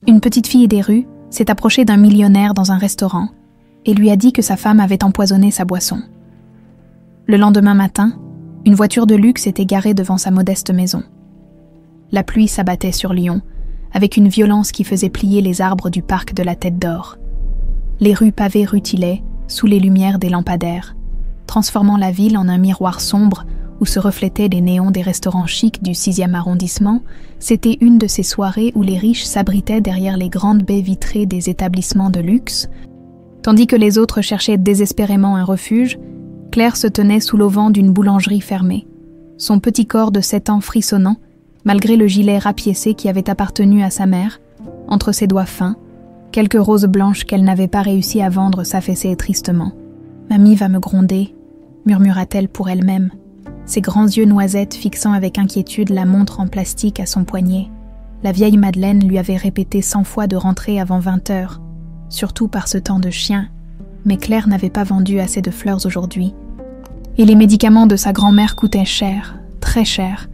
Une petite fille des rues s'est approchée d'un millionnaire dans un restaurant et lui a dit que sa femme avait empoisonné sa boisson. Le lendemain matin, une voiture de luxe était garée devant sa modeste maison. La pluie s'abattait sur Lyon, avec une violence qui faisait plier les arbres du parc de la Tête d'Or. Les rues pavées rutilaient sous les lumières des lampadaires, transformant la ville en un miroir sombre où se reflétaient les néons des restaurants chics du 6e arrondissement. C'était une de ces soirées où les riches s'abritaient derrière les grandes baies vitrées des établissements de luxe. Tandis que les autres cherchaient désespérément un refuge, Claire se tenait sous l'auvent d'une boulangerie fermée, son petit corps de 7 ans frissonnant, malgré le gilet rapiécé qui avait appartenu à sa mère, entre ses doigts fins, quelques roses blanches qu'elle n'avait pas réussi à vendre s'affaissaient tristement. « Mamie va me gronder », murmura-t-elle pour elle-même, ses grands yeux noisettes fixant avec inquiétude la montre en plastique à son poignet. La vieille Madeleine lui avait répété 100 fois de rentrer avant 20 heures, surtout par ce temps de chien, mais Claire n'avait pas vendu assez de fleurs aujourd'hui. Et les médicaments de sa grand-mère coûtaient cher, très cher.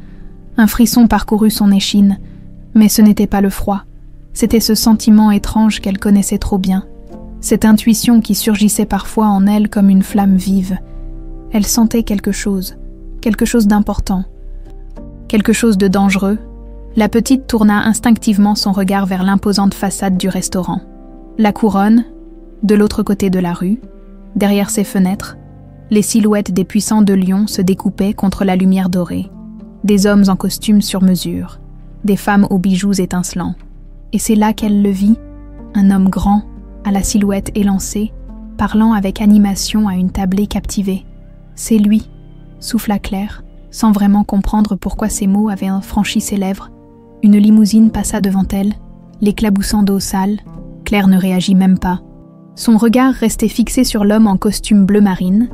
Un frisson parcourut son échine, mais ce n'était pas le froid. C'était ce sentiment étrange qu'elle connaissait trop bien, cette intuition qui surgissait parfois en elle comme une flamme vive. Elle sentait quelque chose d'important, quelque chose de dangereux. La petite tourna instinctivement son regard vers l'imposante façade du restaurant. La couronne, de l'autre côté de la rue, derrière ses fenêtres, les silhouettes des puissants de Lyon se découpaient contre la lumière dorée. Des hommes en costume sur mesure, des femmes aux bijoux étincelants. Et c'est là qu'elle le vit, un homme grand, à la silhouette élancée, parlant avec animation à une tablée captivée. « C'est lui », souffla Claire, sans vraiment comprendre pourquoi ces mots avaient franchi ses lèvres. Une limousine passa devant elle, l'éclaboussant d'eau sale. Claire ne réagit même pas. Son regard restait fixé sur l'homme en costume bleu marine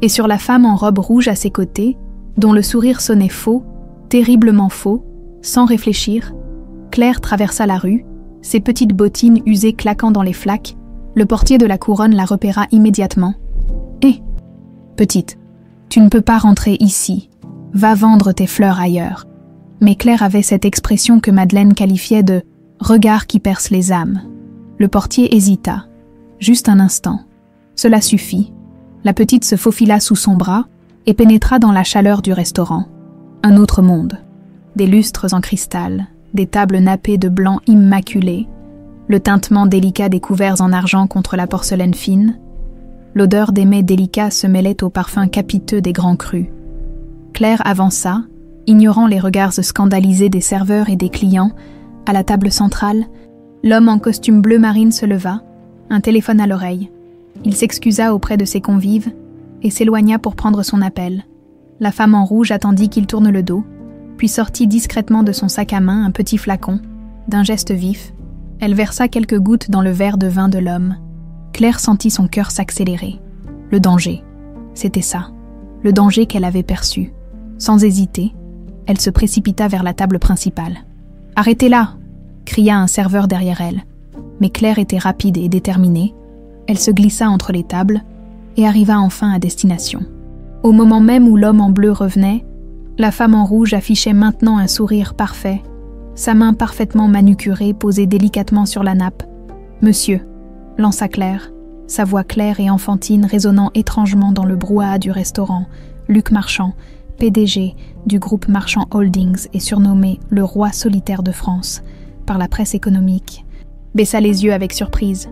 et sur la femme en robe rouge à ses côtés, dont le sourire sonnait faux, terriblement faux. Sans réfléchir, Claire traversa la rue, ses petites bottines usées claquant dans les flaques. Le portier de la couronne la repéra immédiatement. « Hé, petite, tu ne peux pas rentrer ici. Va vendre tes fleurs ailleurs. » Mais Claire avait cette expression que Madeleine qualifiait de « regard qui perce les âmes ». Le portier hésita. Juste un instant. Cela suffit. La petite se faufila sous son bras et pénétra dans la chaleur du restaurant. Un autre monde. Des lustres en cristal, des tables nappées de blanc immaculé, le tintement délicat des couverts en argent contre la porcelaine fine. L'odeur des mets délicats se mêlait au parfum capiteux des grands crus. Claire avança, ignorant les regards scandalisés des serveurs et des clients. À la table centrale, l'homme en costume bleu marine se leva, un téléphone à l'oreille. Il s'excusa auprès de ses convives et s'éloigna pour prendre son appel. La femme en rouge attendit qu'il tourne le dos, puis sortit discrètement de son sac à main un petit flacon. D'un geste vif, elle versa quelques gouttes dans le verre de vin de l'homme. Claire sentit son cœur s'accélérer. Le danger, c'était ça, le danger qu'elle avait perçu. Sans hésiter, elle se précipita vers la table principale. « Arrêtez-la !» cria un serveur derrière elle. Mais Claire était rapide et déterminée. Elle se glissa entre les tables et arriva enfin à destination. Au moment même où l'homme en bleu revenait, la femme en rouge affichait maintenant un sourire parfait, sa main parfaitement manucurée posée délicatement sur la nappe. « Monsieur », lança Claire, sa voix claire et enfantine résonnant étrangement dans le brouhaha du restaurant. Luc Marchand, PDG du groupe Marchand Holdings et surnommé le roi solitaire de France par la presse économique, baissa les yeux avec surprise.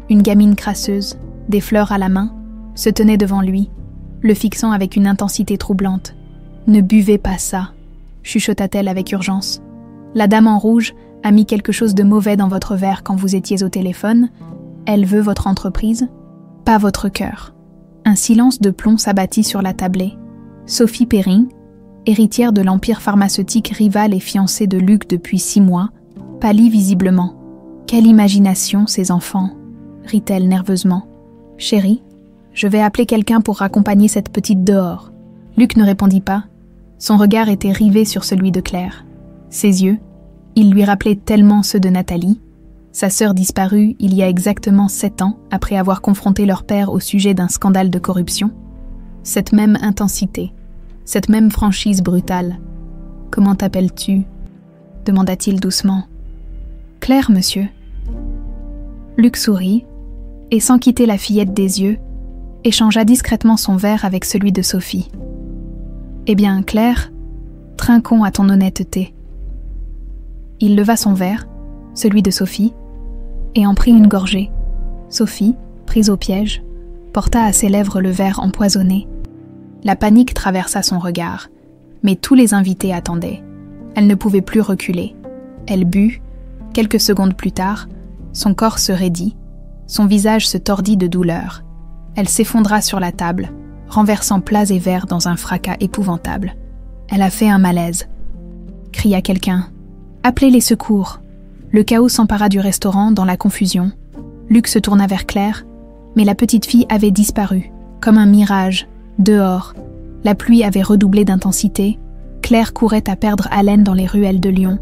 Une gamine crasseuse, des fleurs à la main, se tenait devant lui, le fixant avec une intensité troublante. « Ne buvez pas ça », chuchota-t-elle avec urgence. « La dame en rouge a mis quelque chose de mauvais dans votre verre quand vous étiez au téléphone. Elle veut votre entreprise, pas votre cœur. » Un silence de plomb s'abattit sur la tablée. Sophie Perrin, héritière de l'empire pharmaceutique rival et fiancée de Luc depuis 6 mois, pâlit visiblement. « Quelle imagination, ces enfants !» rit-elle nerveusement. « Chérie, je vais appeler quelqu'un pour raccompagner cette petite dehors. » Luc ne répondit pas. Son regard était rivé sur celui de Claire. Ses yeux, ils lui rappelaient tellement ceux de Nathalie, sa sœur disparue il y a exactement 7 ans après avoir confronté leur père au sujet d'un scandale de corruption. Cette même intensité, cette même franchise brutale. « Comment t'appelles-tu » demanda-t-il doucement. « Claire, monsieur. » Luc sourit, et sans quitter la fillette des yeux, échangea discrètement son verre avec celui de Sophie. « Eh bien, Claire, trinquons à ton honnêteté. » Il leva son verre, celui de Sophie, et en prit une gorgée. Sophie, prise au piège, porta à ses lèvres le verre empoisonné. La panique traversa son regard, mais tous les invités attendaient. Elle ne pouvait plus reculer. Elle but. Quelques secondes plus tard, son corps se raidit, son visage se tordit de douleur. Elle s'effondra sur la table, renversant plats et verres dans un fracas épouvantable. Elle a fait un malaise. Cria quelqu'un. « Appelez les secours !» Le chaos s'empara du restaurant dans la confusion. Luc se tourna vers Claire, mais la petite fille avait disparu, comme un mirage, dehors. La pluie avait redoublé d'intensité. Claire courait à perdre haleine dans les ruelles de Lyon.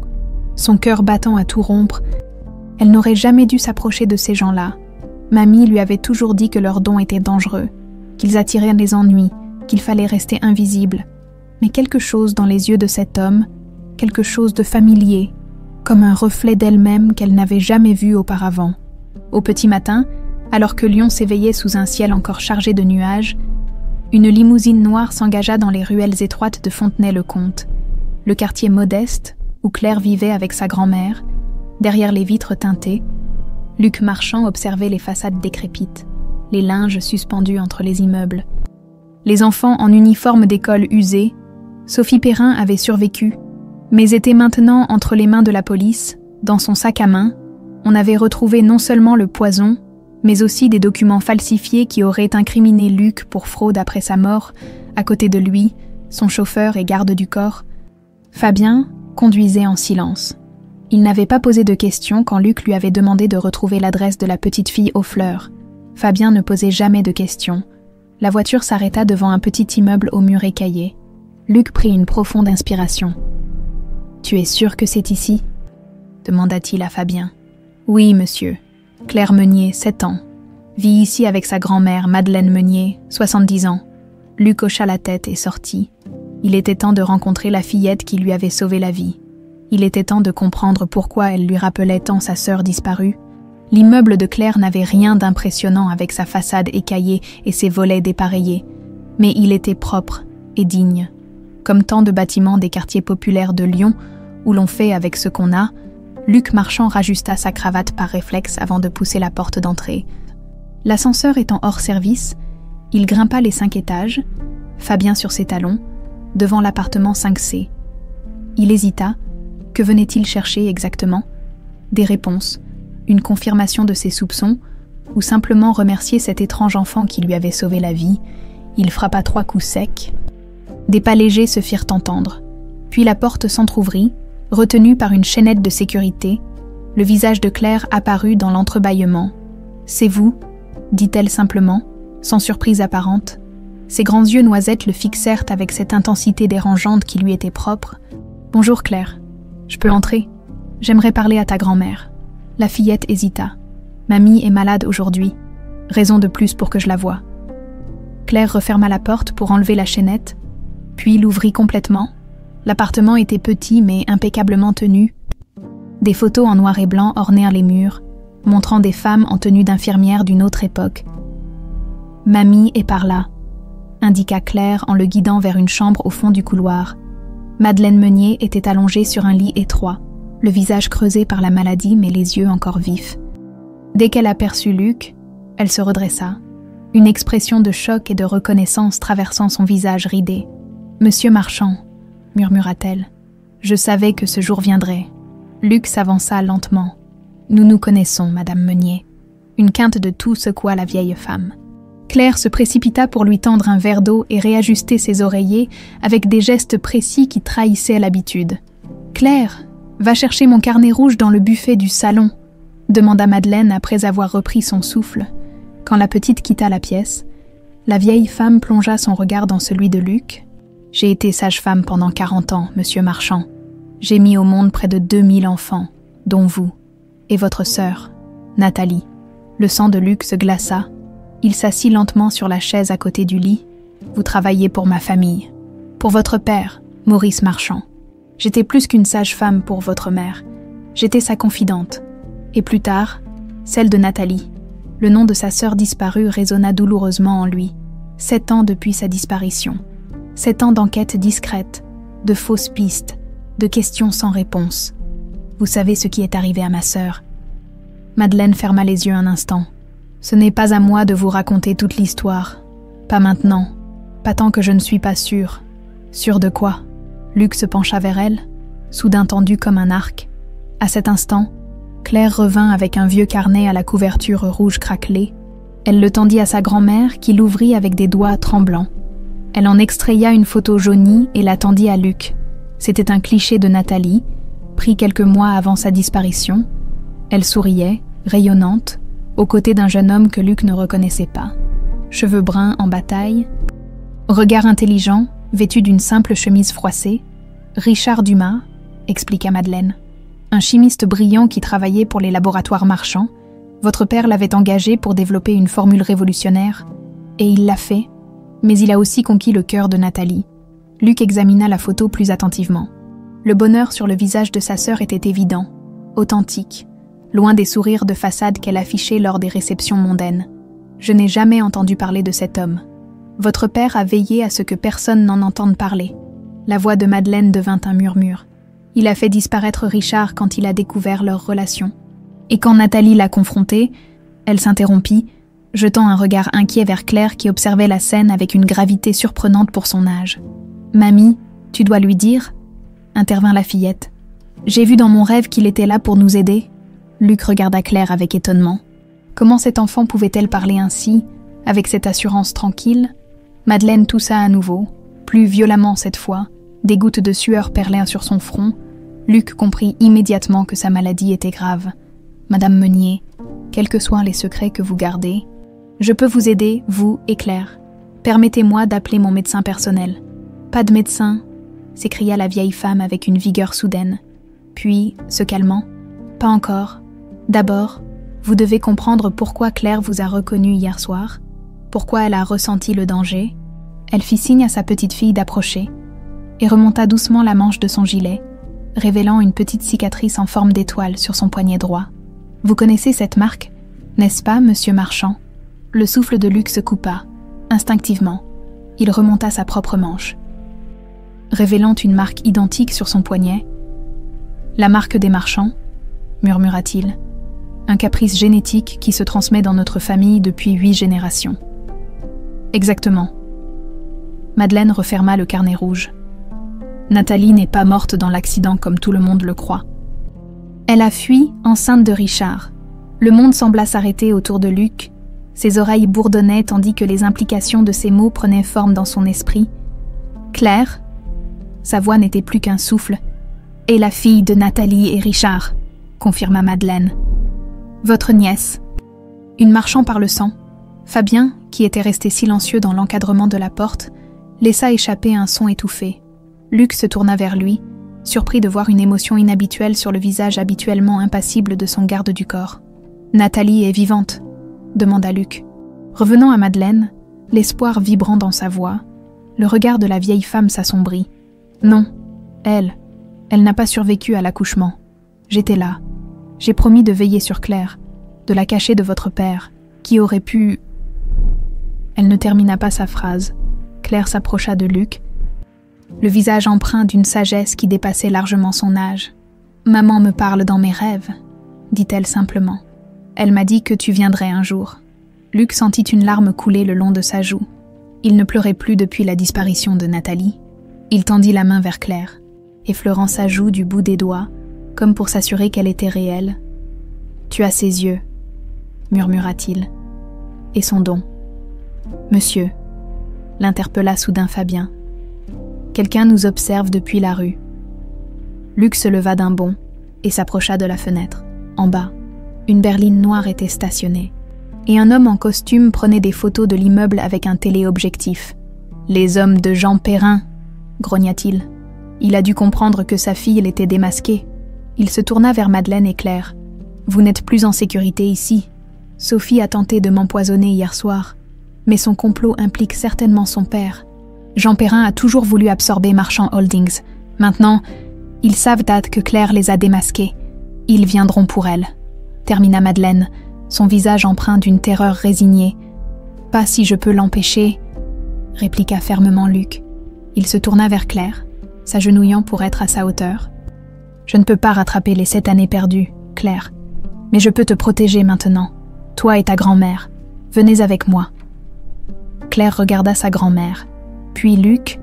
Son cœur battant à tout rompre, elle n'aurait jamais dû s'approcher de ces gens-là. Mamie lui avait toujours dit que leurs dons étaient dangereux, qu'ils attiraient les ennuis, qu'il fallait rester invisible. Mais quelque chose dans les yeux de cet homme, quelque chose de familier, comme un reflet d'elle-même qu'elle n'avait jamais vu auparavant. Au petit matin, alors que Lyon s'éveillait sous un ciel encore chargé de nuages, une limousine noire s'engagea dans les ruelles étroites de Fontenay-le-Comte, le quartier modeste où Claire vivait avec sa grand-mère. Derrière les vitres teintées, Luc Marchand observait les façades décrépites, les linges suspendus entre les immeubles. Les enfants en uniforme d'école usés, Sophie Perrin avait survécu, mais était maintenant entre les mains de la police. Dans son sac à main, on avait retrouvé non seulement le poison, mais aussi des documents falsifiés qui auraient incriminé Luc pour fraude après sa mort. À côté de lui, son chauffeur et garde du corps, Fabien, conduisait en silence. Il n'avait pas posé de questions quand Luc lui avait demandé de retrouver l'adresse de la petite fille aux fleurs. Fabien ne posait jamais de questions. La voiture s'arrêta devant un petit immeuble aux murs écaillés. Luc prit une profonde inspiration. « Tu es sûr que c'est ici ?» demanda-t-il à Fabien. « Oui, monsieur. Claire Meunier, 7 ans. Vit ici avec sa grand-mère, Madeleine Meunier, 70 ans. » Luc hocha la tête et sortit. Il était temps de rencontrer la fillette qui lui avait sauvé la vie. Il était temps de comprendre pourquoi elle lui rappelait tant sa sœur disparue. L'immeuble de Claire n'avait rien d'impressionnant avec sa façade écaillée et ses volets dépareillés, mais il était propre et digne. Comme tant de bâtiments des quartiers populaires de Lyon, où l'on fait avec ce qu'on a, Luc Marchand rajusta sa cravate par réflexe avant de pousser la porte d'entrée. L'ascenseur étant hors service, il grimpa les 5 étages, Fabien sur ses talons, devant l'appartement 5C. Il hésita. Que venait-il chercher exactement? Des réponses, une confirmation de ses soupçons, ou simplement remercier cet étrange enfant qui lui avait sauvé la vie. Il frappa 3 coups secs. Des pas légers se firent entendre. Puis la porte s'entr'ouvrit, retenue par une chaînette de sécurité. Le visage de Claire apparut dans l'entrebâillement. « C'est vous ?» dit-elle simplement, sans surprise apparente. Ses grands yeux noisettes le fixèrent avec cette intensité dérangeante qui lui était propre. « Bonjour Claire. Je peux entrer? J'aimerais parler à ta grand-mère. » La fillette hésita. « Mamie est malade aujourd'hui. Raison de plus pour que je la voie. » Claire referma la porte pour enlever la chaînette, puis l'ouvrit complètement. L'appartement était petit mais impeccablement tenu. Des photos en noir et blanc ornèrent les murs, montrant des femmes en tenue d'infirmière d'une autre époque. « Mamie est par là », indiqua Claire en le guidant vers une chambre au fond du couloir. Madeleine Meunier était allongée sur un lit étroit, le visage creusé par la maladie mais les yeux encore vifs. Dès qu'elle aperçut Luc, elle se redressa, une expression de choc et de reconnaissance traversant son visage ridé. « Monsieur Marchand », murmura-t-elle, « je savais que ce jour viendrait. » Luc s'avança lentement. « Nous nous connaissons, Madame Meunier. » Une quinte de toux secoua la vieille femme. Claire se précipita pour lui tendre un verre d'eau et réajuster ses oreillers avec des gestes précis qui trahissaient l'habitude. « Claire, va chercher mon carnet rouge dans le buffet du salon », demanda Madeleine après avoir repris son souffle. Quand la petite quitta la pièce, la vieille femme plongea son regard dans celui de Luc. « J'ai été sage-femme pendant 40 ans, monsieur Marchand. J'ai mis au monde près de 2000 enfants, dont vous, et votre sœur, Nathalie. » Le sang de Luc se glaça. Il s'assit lentement sur la chaise à côté du lit. « Vous travaillez pour ma famille. Pour votre père, Maurice Marchand. J'étais plus qu'une sage-femme pour votre mère. J'étais sa confidente. Et plus tard, celle de Nathalie. Le nom de sa sœur disparue résonna douloureusement en lui. 7 ans depuis sa disparition. 7 ans d'enquête discrète, de fausses pistes, de questions sans réponse. Vous savez ce qui est arrivé à ma sœur. Madeleine ferma les yeux un instant. Ce n'est pas à moi de vous raconter toute l'histoire. Pas maintenant. Pas tant que je ne suis pas sûre. Sûre de quoi? Luc se pencha vers elle, soudain tendu comme un arc. À cet instant, Claire revint avec un vieux carnet à la couverture rouge craquelée. Elle le tendit à sa grand-mère qui l'ouvrit avec des doigts tremblants. Elle en extraya une photo jaunie et la tendit à Luc. C'était un cliché de Nathalie, pris quelques mois avant sa disparition. Elle souriait, rayonnante, aux côtés d'un jeune homme que Luc ne reconnaissait pas. Cheveux bruns en bataille, regard intelligent, vêtu d'une simple chemise froissée. Richard Dumas, expliqua Madeleine. Un chimiste brillant qui travaillait pour les laboratoires marchands. Votre père l'avait engagé pour développer une formule révolutionnaire. Et il l'a fait, mais il a aussi conquis le cœur de Nathalie. Luc examina la photo plus attentivement. Le bonheur sur le visage de sa sœur était évident, authentique, loin des sourires de façade qu'elle affichait lors des réceptions mondaines. Je n'ai jamais entendu parler de cet homme. Votre père a veillé à ce que personne n'en entende parler. La voix de Madeleine devint un murmure. Il a fait disparaître Richard quand il a découvert leur relation. Et quand Nathalie l'a confrontée, elle s'interrompit, jetant un regard inquiet vers Claire qui observait la scène avec une gravité surprenante pour son âge. « Mamie, tu dois lui dire » intervint la fillette. « J'ai vu dans mon rêve qu'il était là pour nous aider. » Luc regarda Claire avec étonnement. Comment cette enfant pouvait-elle parler ainsi, avec cette assurance tranquille? Madeleine toussa à nouveau, plus violemment cette fois. Des gouttes de sueur perlèrent sur son front. Luc comprit immédiatement que sa maladie était grave. « Madame Meunier, quels que soient les secrets que vous gardez, je peux vous aider, vous et Claire. Permettez-moi d'appeler mon médecin personnel. »« Pas de médecin !» s'écria la vieille femme avec une vigueur soudaine. Puis, se calmant, « Pas encore. D'abord, vous devez comprendre pourquoi Claire vous a reconnu hier soir, pourquoi elle a ressenti le danger. » Elle fit signe à sa petite fille d'approcher et remonta doucement la manche de son gilet, révélant une petite cicatrice en forme d'étoile sur son poignet droit. « Vous connaissez cette marque, n'est-ce pas, monsieur Marchand ?» Le souffle de Luc se coupa, instinctivement. Il remonta sa propre manche, révélant une marque identique sur son poignet. « La marque des Marchands » murmura-t-il. « Un caprice génétique qui se transmet dans notre famille depuis 8 générations. » « Exactement. » Madeleine referma le carnet rouge. « Nathalie n'est pas morte dans l'accident comme tout le monde le croit. Elle a fui, enceinte de Richard. » Le monde sembla s'arrêter autour de Luc. Ses oreilles bourdonnaient tandis que les implications de ses mots prenaient forme dans son esprit. « Claire ?» Sa voix n'était plus qu'un souffle. « Et la fille de Nathalie et Richard », confirma Madeleine. « Votre nièce. » Une marchand par le sang. Fabien, qui était resté silencieux dans l'encadrement de la porte, laissa échapper un son étouffé. Luc se tourna vers lui, surpris de voir une émotion inhabituelle sur le visage habituellement impassible de son garde du corps. « Nathalie est vivante ?» demanda Luc. Revenant à Madeleine, l'espoir vibrant dans sa voix, le regard de la vieille femme s'assombrit. « Non, elle n'a pas survécu à l'accouchement. J'étais là. J'ai promis de veiller sur Claire, de la cacher de votre père, qui aurait pu... » Elle ne termina pas sa phrase. Claire s'approcha de Luc, le visage empreint d'une sagesse qui dépassait largement son âge. « Maman me parle dans mes rêves, » dit-elle simplement. « Elle m'a dit que tu viendrais un jour. » Luc sentit une larme couler le long de sa joue. Il ne pleurait plus depuis la disparition de Nathalie. Il tendit la main vers Claire, effleurant sa joue du bout des doigts, comme pour s'assurer qu'elle était réelle. « Tu as ses yeux, » murmura-t-il, « et son don. »« Monsieur » l'interpella soudain Fabien. « Quelqu'un nous observe depuis la rue. » Luc se leva d'un bond et s'approcha de la fenêtre. En bas, une berline noire était stationnée, et un homme en costume prenait des photos de l'immeuble avec un téléobjectif. « Les hommes de Jean Perrin !» grogna-t-il. Il a dû comprendre que sa fille l'était démasquée. Il se tourna vers Madeleine et Claire. « Vous n'êtes plus en sécurité ici. Sophie a tenté de m'empoisonner hier soir, mais son complot implique certainement son père. Jean Perrin a toujours voulu absorber Marchand Holdings. Maintenant, ils savent que Claire les a démasqués. Ils viendront pour elle. » termina Madeleine, son visage empreint d'une terreur résignée. « Pas si je peux l'empêcher », répliqua fermement Luc. Il se tourna vers Claire, s'agenouillant pour être à sa hauteur. « Je ne peux pas rattraper les 7 années perdues, Claire, mais je peux te protéger maintenant, toi et ta grand-mère. Venez avec moi. » Claire regarda sa grand-mère, puis Luc.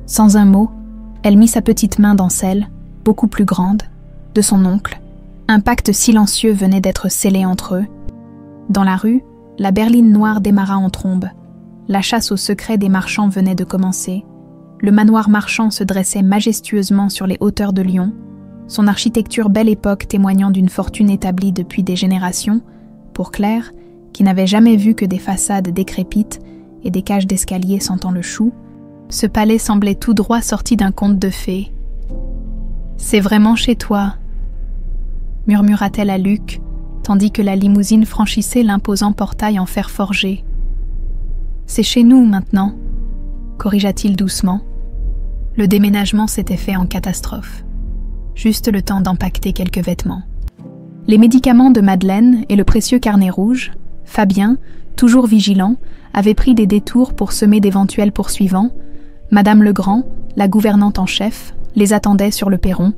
Sans un mot, elle mit sa petite main dans celle, beaucoup plus grande, de son oncle. Un pacte silencieux venait d'être scellé entre eux. Dans la rue, la berline noire démarra en trombe. La chasse au secret des marchands venait de commencer. Le manoir marchand se dressait majestueusement sur les hauteurs de Lyon, son architecture belle époque témoignant d'une fortune établie depuis des générations. Pour Claire, qui n'avait jamais vu que des façades décrépites et des cages d'escalier sentant le chou, ce palais semblait tout droit sorti d'un conte de fées. « C'est vraiment chez toi », murmura-t-elle à Luc, tandis que la limousine franchissait l'imposant portail en fer forgé. « C'est chez nous maintenant », corrigea-t-il doucement. Le déménagement s'était fait en catastrophe. Juste le temps d'empaqueter quelques vêtements. Les médicaments de Madeleine et le précieux carnet rouge, Fabien, toujours vigilant, avait pris des détours pour semer d'éventuels poursuivants. Madame Legrand, la gouvernante en chef, les attendait sur le perron,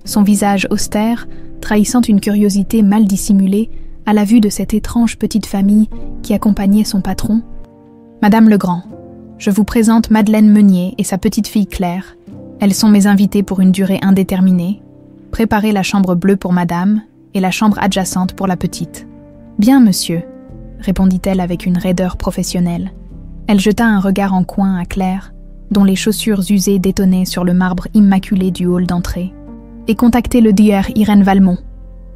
son visage austère, trahissant une curiosité mal dissimulée à la vue de cette étrange petite famille qui accompagnait son patron. « Madame Legrand, je vous présente Madeleine Meunier et sa petite-fille Claire. Elles sont mes invitées pour une durée indéterminée. Préparez la chambre bleue pour madame et la chambre adjacente pour la petite. »« Bien, monsieur », répondit-elle avec une raideur professionnelle. Elle jeta un regard en coin à Claire, dont les chaussures usées détonnaient sur le marbre immaculé du hall d'entrée. « Et contactez le DR Irène Valmont.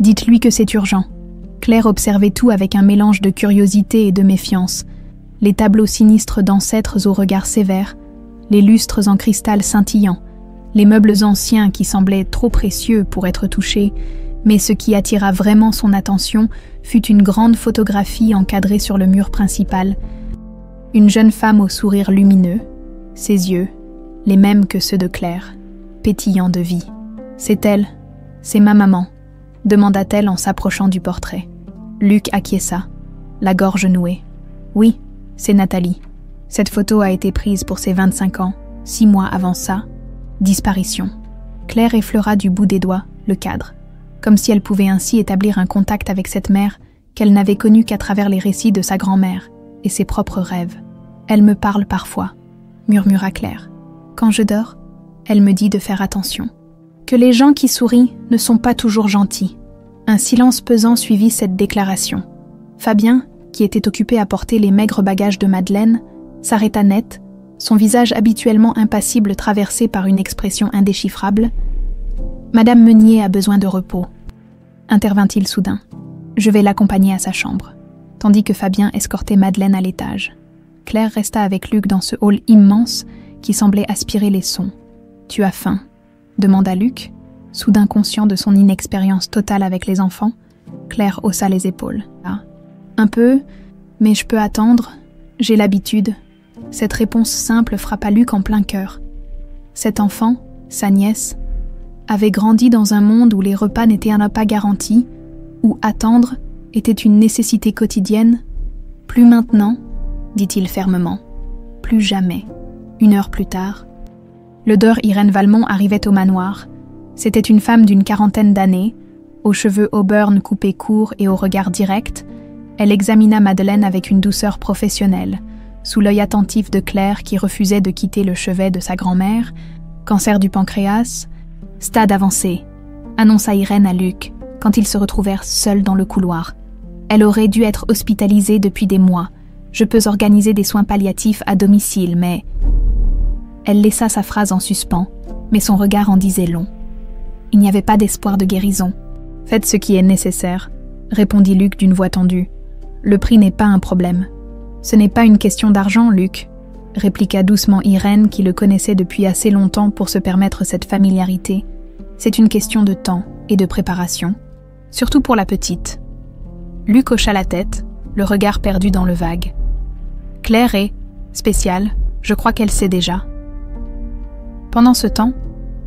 Dites-lui que c'est urgent. » Claire observait tout avec un mélange de curiosité et de méfiance. Les tableaux sinistres d'ancêtres au regard sévère, les lustres en cristal scintillant, les meubles anciens qui semblaient trop précieux pour être touchés, mais ce qui attira vraiment son attention fut une grande photographie encadrée sur le mur principal. Une jeune femme au sourire lumineux, ses yeux, les mêmes que ceux de Claire, pétillants de vie. « C'est elle, c'est ma maman », demanda-t-elle en s'approchant du portrait. Luc acquiesça, la gorge nouée. « Oui, c'est Nathalie. Cette photo a été prise pour ses 25 ans, 6 mois avant ça. Disparition. » Claire effleura du bout des doigts le cadre, comme si elle pouvait ainsi établir un contact avec cette mère qu'elle n'avait connue qu'à travers les récits de sa grand-mère et ses propres rêves. « Elle me parle parfois », murmura Claire. « Quand je dors, elle me dit de faire attention. Que les gens qui sourient ne sont pas toujours gentils. » Un silence pesant suivit cette déclaration. Fabien, qui était occupé à porter les maigres bagages de Madeleine, s'arrêta net, son visage habituellement impassible traversé par une expression indéchiffrable. « Madame Meunier a besoin de repos », intervint-il soudain. « Je vais l'accompagner à sa chambre. » Tandis que Fabien escortait Madeleine à l'étage. Claire resta avec Luc dans ce hall immense qui semblait aspirer les sons. « Tu as faim ?» demanda Luc, soudain conscient de son inexpérience totale avec les enfants. Claire haussa les épaules. « Ah, un peu, mais je peux attendre, j'ai l'habitude. » Cette réponse simple frappa Luc en plein cœur. Cet enfant, sa nièce, avait grandi dans un monde où les repas n'étaient pas garantis, où attendre était une nécessité quotidienne. « Plus maintenant », dit-il fermement. « Plus jamais. » 1 heure plus tard, le DR Irène Valmont arrivait au manoir. C'était une femme d'une 40aine d'années, aux cheveux auburn coupés courts et au regard direct. Elle examina Madeleine avec une douceur professionnelle, sous l'œil attentif de Claire qui refusait de quitter le chevet de sa grand-mère. « Cancer du pancréas, stade avancé », annonça Irène à Luc, quand ils se retrouvèrent seuls dans le couloir. « Elle aurait dû être hospitalisée depuis des mois. Je peux organiser des soins palliatifs à domicile, mais... » Elle laissa sa phrase en suspens, mais son regard en disait long. Il n'y avait pas d'espoir de guérison. « Faites ce qui est nécessaire », répondit Luc d'une voix tendue. « Le prix n'est pas un problème. »« Ce n'est pas une question d'argent, Luc », répliqua doucement Irène qui le connaissait depuis assez longtemps pour se permettre cette familiarité. « C'est une question de temps et de préparation, surtout pour la petite. » Luc hocha la tête, le regard perdu dans le vague. « Claire est spéciale, je crois qu'elle sait déjà. » Pendant ce temps,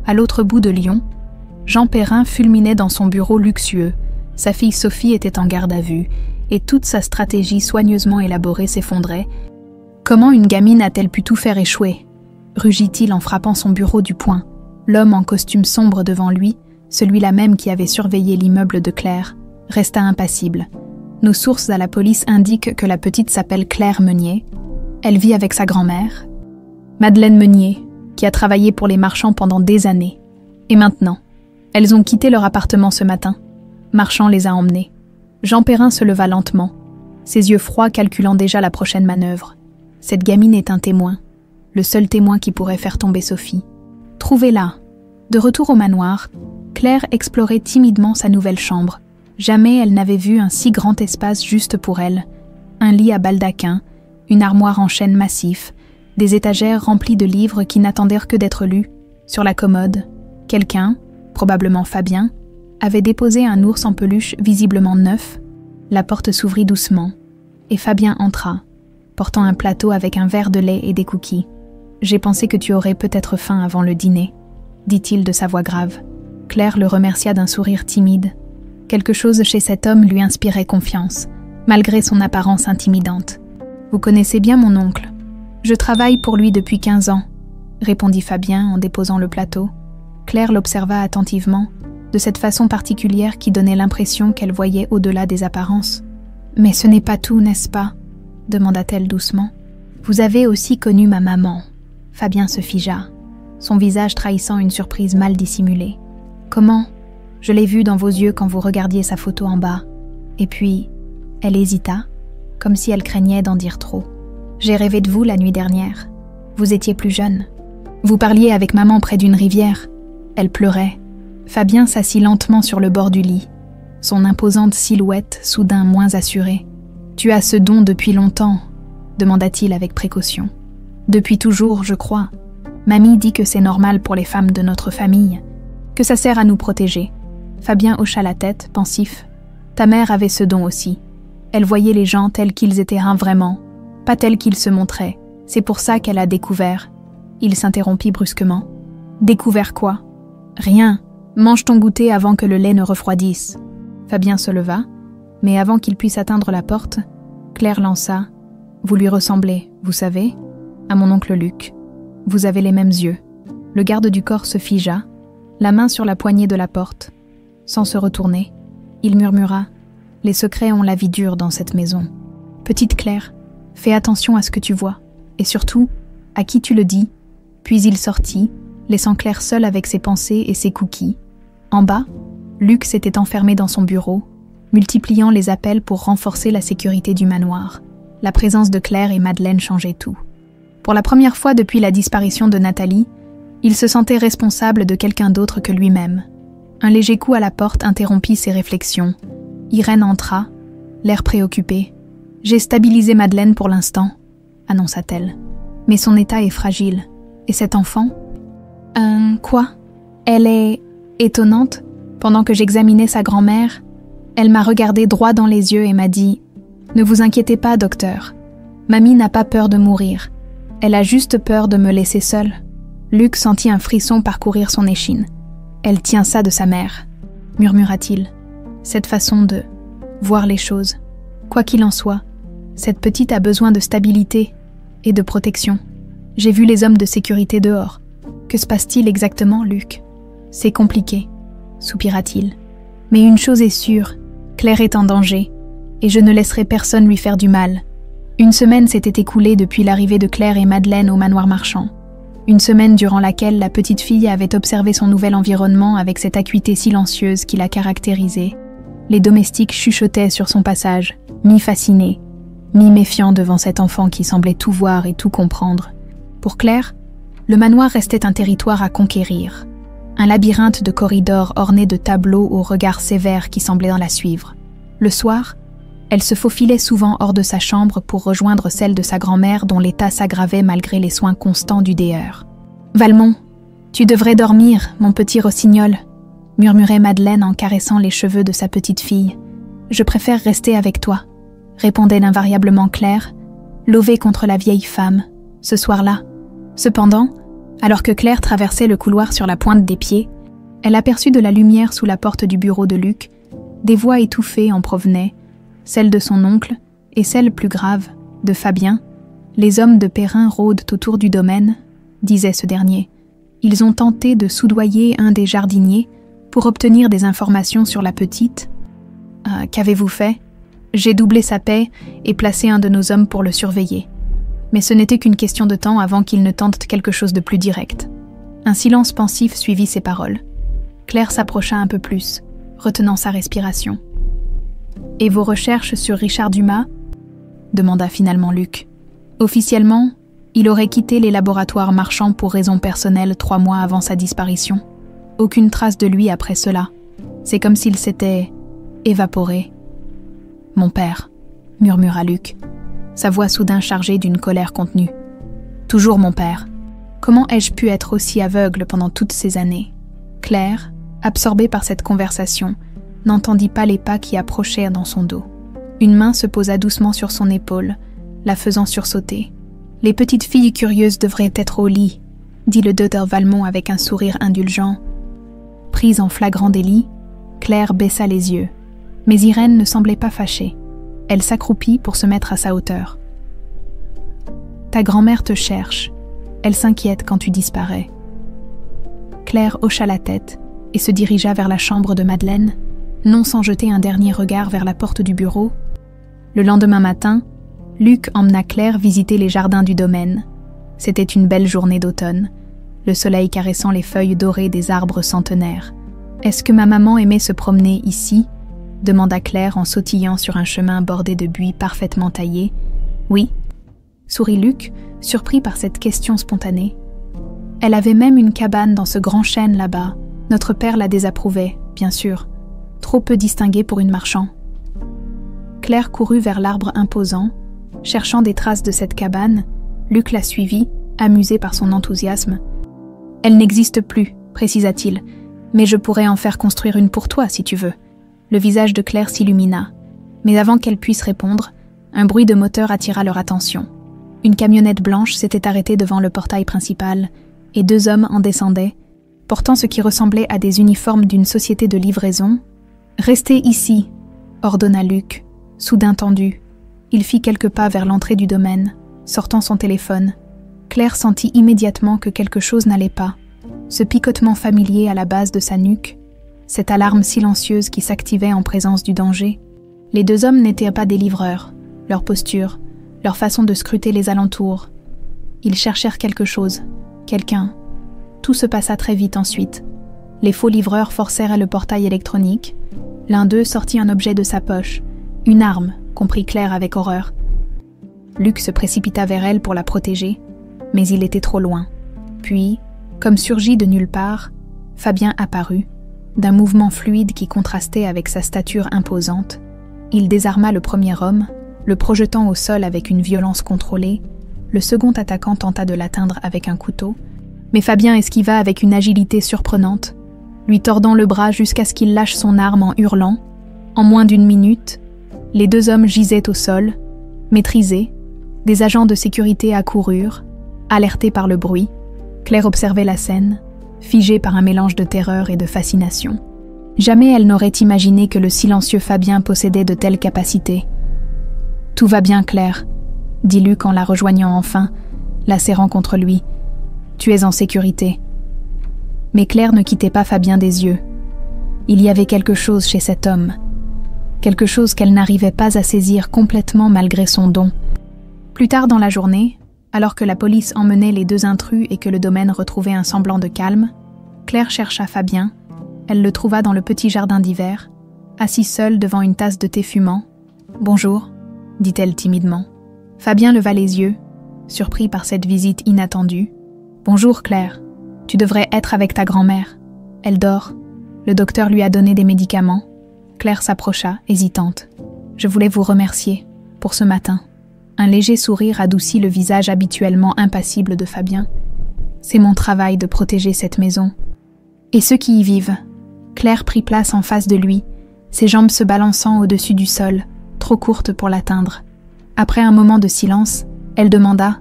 à l'autre bout de Lyon, Jean Perrin fulminait dans son bureau luxueux, Sa fille Sophie était en garde à vue, et toute sa stratégie soigneusement élaborée s'effondrait. Comment une gamine a-t-elle pu tout faire échouer ? Rugit-il en frappant son bureau du poing. L'homme en costume sombre devant lui, celui-là même qui avait surveillé l'immeuble de Claire, resta impassible. Nos sources à la police indiquent que la petite s'appelle Claire Meunier. Elle vit avec sa grand-mère, Madeleine Meunier, qui a travaillé pour les marchands pendant des années. Et maintenant, elles ont quitté leur appartement ce matin. Marchand les a emmenées. Jean Perrin se leva lentement, ses yeux froids calculant déjà la prochaine manœuvre. Cette gamine est un témoin, le seul témoin qui pourrait faire tomber Sophie. Trouvez-la. De retour au manoir, Claire explorait timidement sa nouvelle chambre. Jamais elle n'avait vu un si grand espace juste pour elle. Un lit à baldaquin, une armoire en chêne massif, des étagères remplies de livres qui n'attendèrent que d'être lus. Sur la commode, quelqu'un, probablement Fabien, avait déposé un ours en peluche visiblement neuf. La porte s'ouvrit doucement, et Fabien entra, portant un plateau avec un verre de lait et des cookies. « J'ai pensé que tu aurais peut-être faim avant le dîner », dit-il de sa voix grave. Claire le remercia d'un sourire timide. Quelque chose chez cet homme lui inspirait confiance, malgré son apparence intimidante. « Vous connaissez bien mon oncle. Je travaille pour lui depuis 15 ans, répondit Fabien en déposant le plateau. Claire l'observa attentivement, de cette façon particulière qui donnait l'impression qu'elle voyait au-delà des apparences. « Mais ce n'est pas tout, n'est-ce pas ?» demanda-t-elle doucement. « Vous avez aussi connu ma maman. » Fabien se figea, son visage trahissant une surprise mal dissimulée. « Comment ? Je l'ai vue dans vos yeux quand vous regardiez sa photo en bas. » Et puis, elle hésita, comme si elle craignait d'en dire trop. « J'ai rêvé de vous la nuit dernière. Vous étiez plus jeune. Vous parliez avec maman près d'une rivière. Elle pleurait. » Fabien s'assit lentement sur le bord du lit, son imposante silhouette soudain moins assurée. « Tu as ce don depuis longtemps ?» demanda-t-il avec précaution. « Depuis toujours, je crois. Mamie dit que c'est normal pour les femmes de notre famille, que ça sert à nous protéger. » Fabien hocha la tête, pensif. « Ta mère avait ce don aussi. Elle voyait les gens tels qu'ils étaient vraiment, pas tels qu'ils se montraient. C'est pour ça qu'elle a découvert. » Il s'interrompit brusquement. « Découvert quoi ? » « Rien. Mange ton goûter avant que le lait ne refroidisse. » Fabien se leva, mais avant qu'il puisse atteindre la porte, Claire lança. « Vous lui ressemblez, vous savez, à mon oncle Luc. Vous avez les mêmes yeux. » Le garde du corps se figea, la main sur la poignée de la porte. Sans se retourner, il murmura « Les secrets ont la vie dure dans cette maison. Petite Claire, fais attention à ce que tu vois, et surtout, à qui tu le dis. » Puis il sortit, laissant Claire seule avec ses pensées et ses cookies. En bas, Luc s'était enfermé dans son bureau, multipliant les appels pour renforcer la sécurité du manoir. La présence de Claire et Madeleine changeait tout. Pour la première fois depuis la disparition de Nathalie, il se sentait responsable de quelqu'un d'autre que lui-même. Un léger coup à la porte interrompit ses réflexions. Irène entra, l'air préoccupé. « J'ai stabilisé Madeleine pour l'instant », annonça-t-elle. « Mais son état est fragile. Et cet enfant ? » Quoi ? Elle est étonnante. Pendant que j'examinais sa grand-mère, elle m'a regardé droit dans les yeux et m'a dit « Ne vous inquiétez pas, docteur. Mamie n'a pas peur de mourir. Elle a juste peur de me laisser seule. » Luc sentit un frisson parcourir son échine. « Elle tient ça de sa mère, » murmura-t-il. Cette façon de voir les choses. Quoi qu'il en soit, cette petite a besoin de stabilité et de protection. J'ai vu les hommes de sécurité dehors. Que se passe-t-il exactement, Luc ? C'est compliqué, soupira-t-il. Mais une chose est sûre, Claire est en danger, et je ne laisserai personne lui faire du mal. Une semaine s'était écoulée depuis l'arrivée de Claire et Madeleine au manoir marchand. Une semaine durant laquelle la petite fille avait observé son nouvel environnement avec cette acuité silencieuse qui la caractérisait. Les domestiques chuchotaient sur son passage, mi-fascinés, mi-méfiants devant cet enfant qui semblait tout voir et tout comprendre. Pour Claire, le manoir restait un territoire à conquérir, un labyrinthe de corridors ornés de tableaux aux regards sévères qui semblaient la suivre. Le soir, elle se faufilait souvent hors de sa chambre pour rejoindre celle de sa grand-mère dont l'état s'aggravait malgré les soins constants du déheur. « Valmont, tu devrais dormir, mon petit rossignol », murmurait Madeleine en caressant les cheveux de sa petite fille. « Je préfère rester avec toi », répondait invariablement Claire, lovée contre la vieille femme, ce soir-là. Cependant, alors que Claire traversait le couloir sur la pointe des pieds, elle aperçut de la lumière sous la porte du bureau de Luc, Des voix étouffées en provenaient, celle de son oncle et celle plus grave, de Fabien. Les hommes de Perrin rôdent autour du domaine, disait ce dernier. Ils ont tenté de soudoyer un des jardiniers pour obtenir des informations sur la petite. Qu'avez-vous fait ? J'ai doublé sa paie et placé un de nos hommes pour le surveiller. Mais ce n'était qu'une question de temps avant qu'il ne tente quelque chose de plus direct. Un silence pensif suivit ces paroles. Claire s'approcha un peu plus, retenant sa respiration. « Et vos recherches sur Richard Dumas ?» demanda finalement Luc. Officiellement, il aurait quitté les laboratoires marchands pour raisons personnelles 3 mois avant sa disparition. Aucune trace de lui après cela. C'est comme s'il s'était évaporé. « Mon père », murmura Luc, sa voix soudain chargée d'une colère contenue. « Toujours mon père. Comment ai-je pu être aussi aveugle pendant toutes ces années ?» Claire, absorbée par cette conversation, n'entendit pas les pas qui approchèrent dans son dos. Une main se posa doucement sur son épaule, la faisant sursauter. « Les petites filles curieuses devraient être au lit », dit le docteur Valmont avec un sourire indulgent. Prise en flagrant délit, Claire baissa les yeux. Mais Irène ne semblait pas fâchée. Elle s'accroupit pour se mettre à sa hauteur. « Ta grand-mère te cherche. Elle s'inquiète quand tu disparais. » Claire hocha la tête et se dirigea vers la chambre de Madeleine, non sans jeter un dernier regard vers la porte du bureau. Le lendemain matin, Luc emmena Claire visiter les jardins du domaine. C'était une belle journée d'automne, le soleil caressant les feuilles dorées des arbres centenaires. « Est-ce que ma maman aimait se promener ici ?» demanda Claire en sautillant sur un chemin bordé de buis parfaitement taillés. « Oui », sourit Luc, surpris par cette question spontanée. « Elle avait même une cabane dans ce grand chêne là-bas. Notre père la désapprouvait, bien sûr. Trop peu distinguée pour une marchand. » Claire courut vers l'arbre imposant. Cherchant des traces de cette cabane, Luc la suivit, amusé par son enthousiasme. « Elle n'existe plus, précisa-t-il, mais je pourrais en faire construire une pour toi si tu veux. » Le visage de Claire s'illumina, mais avant qu'elle puisse répondre, un bruit de moteur attira leur attention. Une camionnette blanche s'était arrêtée devant le portail principal, et 2 hommes en descendaient, portant ce qui ressemblait à des uniformes d'une société de livraison. « Restez ici », ordonna Luc, soudain tendu. Il fit quelques pas vers l'entrée du domaine, sortant son téléphone. Claire sentit immédiatement que quelque chose n'allait pas. Ce picotement familier à la base de sa nuque, cette alarme silencieuse qui s'activait en présence du danger. Les 2 hommes n'étaient pas des livreurs. Leur posture, leur façon de scruter les alentours. Ils cherchèrent quelque chose, quelqu'un. Tout se passa très vite ensuite. Les faux livreurs forcèrent le portail électronique. L'un d'eux sortit un objet de sa poche, une arme, comprit Claire avec horreur. Luc se précipita vers elle pour la protéger, mais il était trop loin. Puis, comme surgi de nulle part, Fabien apparut. D'un mouvement fluide qui contrastait avec sa stature imposante, il désarma le premier homme, le projetant au sol avec une violence contrôlée. Le second attaquant tenta de l'atteindre avec un couteau, mais Fabien esquiva avec une agilité surprenante, lui tordant le bras jusqu'à ce qu'il lâche son arme en hurlant. En moins d'1 minute, les 2 hommes gisaient au sol, maîtrisés. Des agents de sécurité accoururent, alertés par le bruit. Claire observait la scène, figée par un mélange de terreur et de fascination. Jamais elle n'aurait imaginé que le silencieux Fabien possédait de telles capacités. « Tout va bien, Claire », dit Luc en la rejoignant enfin, la serrant contre lui. « Tu es en sécurité. » Mais Claire ne quittait pas Fabien des yeux. Il y avait quelque chose chez cet homme, quelque chose qu'elle n'arrivait pas à saisir complètement malgré son don. Plus tard dans la journée, alors que la police emmenait les 2 intrus et que le domaine retrouvait un semblant de calme, Claire chercha Fabien. Elle le trouva dans le petit jardin d'hiver, assis seul devant une tasse de thé fumant. « Bonjour », dit-elle timidement. Fabien leva les yeux, surpris par cette visite inattendue. « Bonjour Claire, tu devrais être avec ta grand-mère. Elle dort. Le docteur lui a donné des médicaments. » Claire s'approcha, hésitante. « Je voulais vous remercier pour ce matin. » Un léger sourire adoucit le visage habituellement impassible de Fabien. « C'est mon travail de protéger cette maison. Et ceux qui y vivent. » Claire prit place en face de lui, ses jambes se balançant au-dessus du sol, trop courtes pour l'atteindre. Après un moment de silence, elle demanda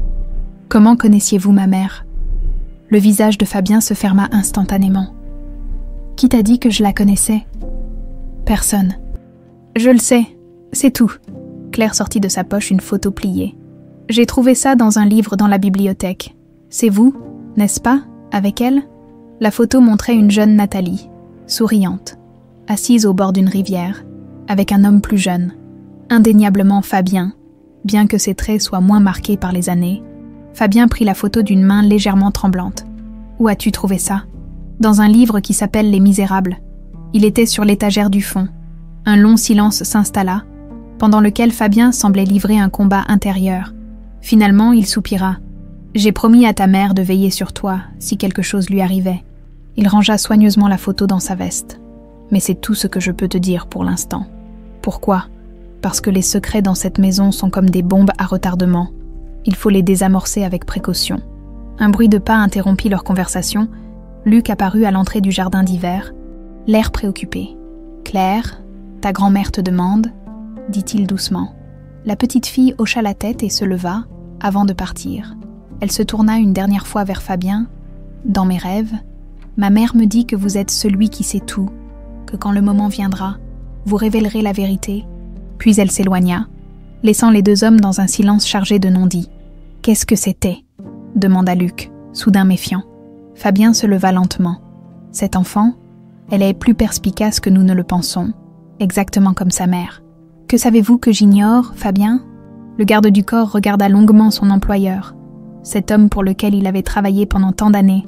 « Comment connaissiez-vous ma mère ?» Le visage de Fabien se ferma instantanément. « Qui t'a dit que je la connaissais ?»« Personne. Je le sais, c'est tout. Claire sortit de sa poche une photo pliée. J'ai trouvé ça dans un livre dans la bibliothèque. C'est vous, n'est-ce pas, avec elle? La photo montrait une jeune Nathalie, souriante, assise au bord d'une rivière, avec un homme plus jeune, indéniablement Fabien, bien que ses traits soient moins marqués par les années. Fabien prit la photo d'une main légèrement tremblante. Où as-tu trouvé ça? Dans un livre qui s'appelle Les Misérables. Il était sur l'étagère du fond. Un long silence s'installa, pendant lequel Fabien semblait livrer un combat intérieur. Finalement, il soupira. « J'ai promis à ta mère de veiller sur toi, si quelque chose lui arrivait. » Il rangea soigneusement la photo dans sa veste. « Mais c'est tout ce que je peux te dire pour l'instant. » Pourquoi? Parce que les secrets dans cette maison sont comme des bombes à retardement. Il faut les désamorcer avec précaution. Un bruit de pas interrompit leur conversation. Luc apparut à l'entrée du jardin d'hiver, l'air préoccupé. « Claire, ta grand-mère te demande ?» dit-il doucement. La petite fille hocha la tête et se leva, avant de partir. Elle se tourna une dernière fois vers Fabien. « Dans mes rêves, ma mère me dit que vous êtes celui qui sait tout, que quand le moment viendra, vous révélerez la vérité. » Puis elle s'éloigna, laissant les deux hommes dans un silence chargé de non-dits. « Qu'est-ce que c'était ?» demanda Luc, soudain méfiant. Fabien se leva lentement. « Cette enfant, elle est plus perspicace que nous ne le pensons, exactement comme sa mère. » « Que savez-vous que j'ignore, Fabien ?» Le garde du corps regarda longuement son employeur, cet homme pour lequel il avait travaillé pendant tant d'années,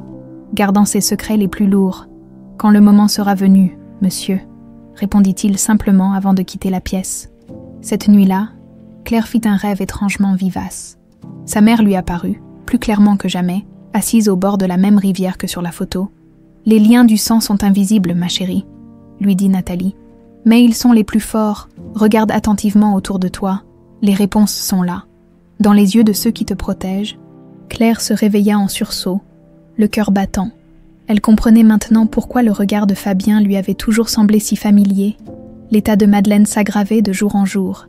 gardant ses secrets les plus lourds. « Quand le moment sera venu, monsieur, » répondit-il simplement avant de quitter la pièce. Cette nuit-là, Claire fit un rêve étrangement vivace. Sa mère lui apparut, plus clairement que jamais, assise au bord de la même rivière que sur la photo. « Les liens du sang sont invisibles, ma chérie, » lui dit Nathalie. « Mais ils sont les plus forts. Regarde attentivement autour de toi. Les réponses sont là. » Dans les yeux de ceux qui te protègent, Claire se réveilla en sursaut, le cœur battant. Elle comprenait maintenant pourquoi le regard de Fabien lui avait toujours semblé si familier. L'état de Madeleine s'aggravait de jour en jour,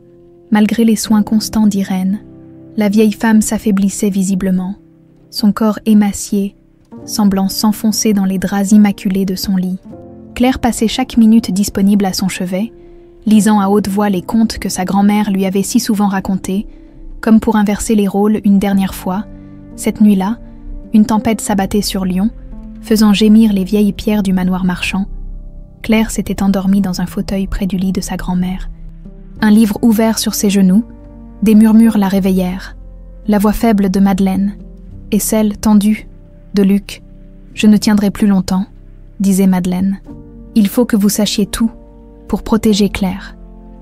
malgré les soins constants d'Irène. La vieille femme s'affaiblissait visiblement, son corps émacié, semblant s'enfoncer dans les draps immaculés de son lit. Claire passait chaque minute disponible à son chevet, lisant à haute voix les contes que sa grand-mère lui avait si souvent racontés, comme pour inverser les rôles une dernière fois. Cette nuit-là, une tempête s'abattait sur Lyon, faisant gémir les vieilles pierres du manoir marchand. Claire s'était endormie dans un fauteuil près du lit de sa grand-mère. Un livre ouvert sur ses genoux, des murmures la réveillèrent. La voix faible de Madeleine, et celle tendue de Luc. « Je ne tiendrai plus longtemps, » disait Madeleine. « Il faut que vous sachiez tout, pour protéger Claire. »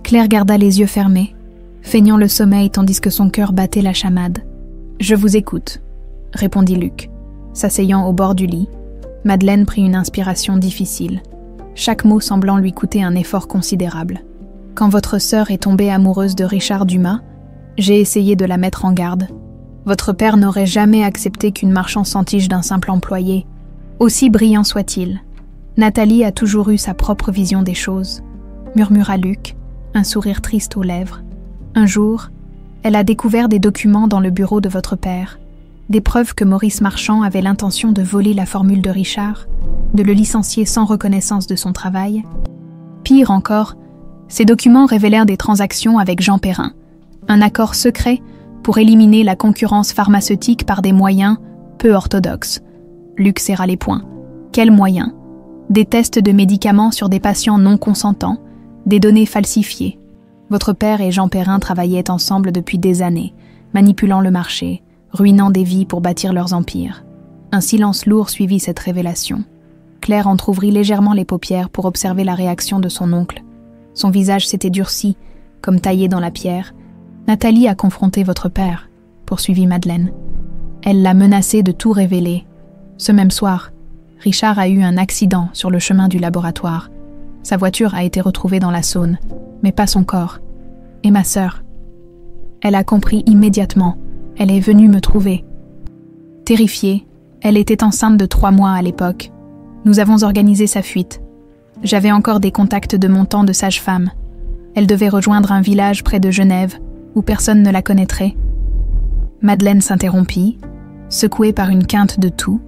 Claire garda les yeux fermés, feignant le sommeil tandis que son cœur battait la chamade. « Je vous écoute, » répondit Luc. S'asseyant au bord du lit, Madeleine prit une inspiration difficile, chaque mot semblant lui coûter un effort considérable. « Quand votre sœur est tombée amoureuse de Richard Dumas, j'ai essayé de la mettre en garde. Votre père n'aurait jamais accepté qu'une marchande s'entiche d'un simple employé, aussi brillant soit-il. Nathalie a toujours eu sa propre vision des choses, » murmura Luc, un sourire triste aux lèvres. « Un jour, elle a découvert des documents dans le bureau de votre père, des preuves que Maurice Marchand avait l'intention de voler la formule de Richard, de le licencier sans reconnaissance de son travail. Pire encore, ces documents révélèrent des transactions avec Jean Perrin, un accord secret pour éliminer la concurrence pharmaceutique par des moyens peu orthodoxes. » Luc serra les poings. Quels moyens? Des tests de médicaments sur des patients non consentants, des données falsifiées. Votre père et Jean Perrin travaillaient ensemble depuis des années, manipulant le marché, ruinant des vies pour bâtir leurs empires. Un silence lourd suivit cette révélation. Claire entrouvrit légèrement les paupières pour observer la réaction de son oncle. Son visage s'était durci, comme taillé dans la pierre. « Nathalie a confronté votre père, » poursuivit Madeleine. Elle l'a menacé de tout révéler. Ce même soir, Richard a eu un accident sur le chemin du laboratoire. Sa voiture a été retrouvée dans la Saône, mais pas son corps. Et ma sœur. Elle a compris immédiatement. Elle est venue me trouver. Terrifiée, elle était enceinte de 3 mois à l'époque. Nous avons organisé sa fuite. J'avais encore des contacts de mon temps de sage-femme. Elle devait rejoindre un village près de Genève, où personne ne la connaîtrait. Madeleine s'interrompit, secouée par une quinte de toux.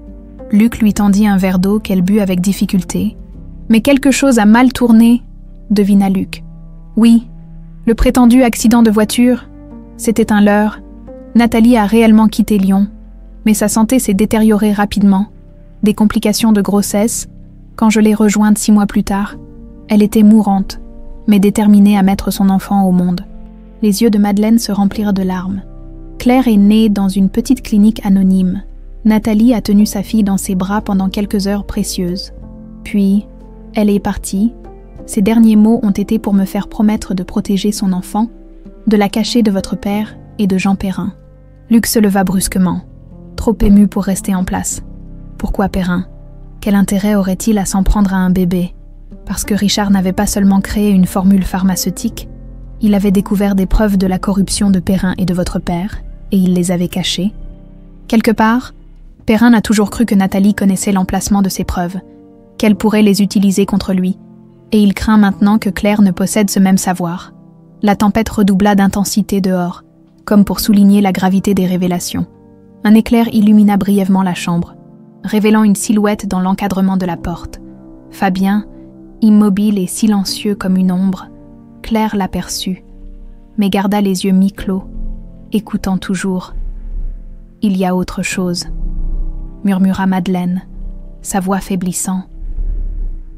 Luc lui tendit un verre d'eau qu'elle but avec difficulté. « Mais quelque chose a mal tourné, » devina Luc. Oui, le prétendu accident de voiture, c'était un leurre. Nathalie a réellement quitté Lyon, mais sa santé s'est détériorée rapidement. Des complications de grossesse. Quand je l'ai rejointe 6 mois plus tard, elle était mourante, mais déterminée à mettre son enfant au monde. Les yeux de Madeleine se remplirent de larmes. Claire est née dans une petite clinique anonyme. Nathalie a tenu sa fille dans ses bras pendant quelques heures précieuses. Puis, elle est partie. Ses derniers mots ont été pour me faire promettre de protéger son enfant, de la cacher de votre père et de Jean Perrin. Luc se leva brusquement, trop ému pour rester en place. Pourquoi Perrin? Quel intérêt aurait-il à s'en prendre à un bébé? Parce que Richard n'avait pas seulement créé une formule pharmaceutique, il avait découvert des preuves de la corruption de Perrin et de votre père, et il les avait cachées. Quelque part, Perrin a toujours cru que Nathalie connaissait l'emplacement de ces preuves, qu'elle pourrait les utiliser contre lui, et il craint maintenant que Claire ne possède ce même savoir. La tempête redoubla d'intensité dehors, comme pour souligner la gravité des révélations. Un éclair illumina brièvement la chambre, révélant une silhouette dans l'encadrement de la porte. Fabien, immobile et silencieux comme une ombre, Claire l'aperçut, mais garda les yeux mi-clos, écoutant toujours. « Il y a autre chose », murmura Madeleine, sa voix faiblissant.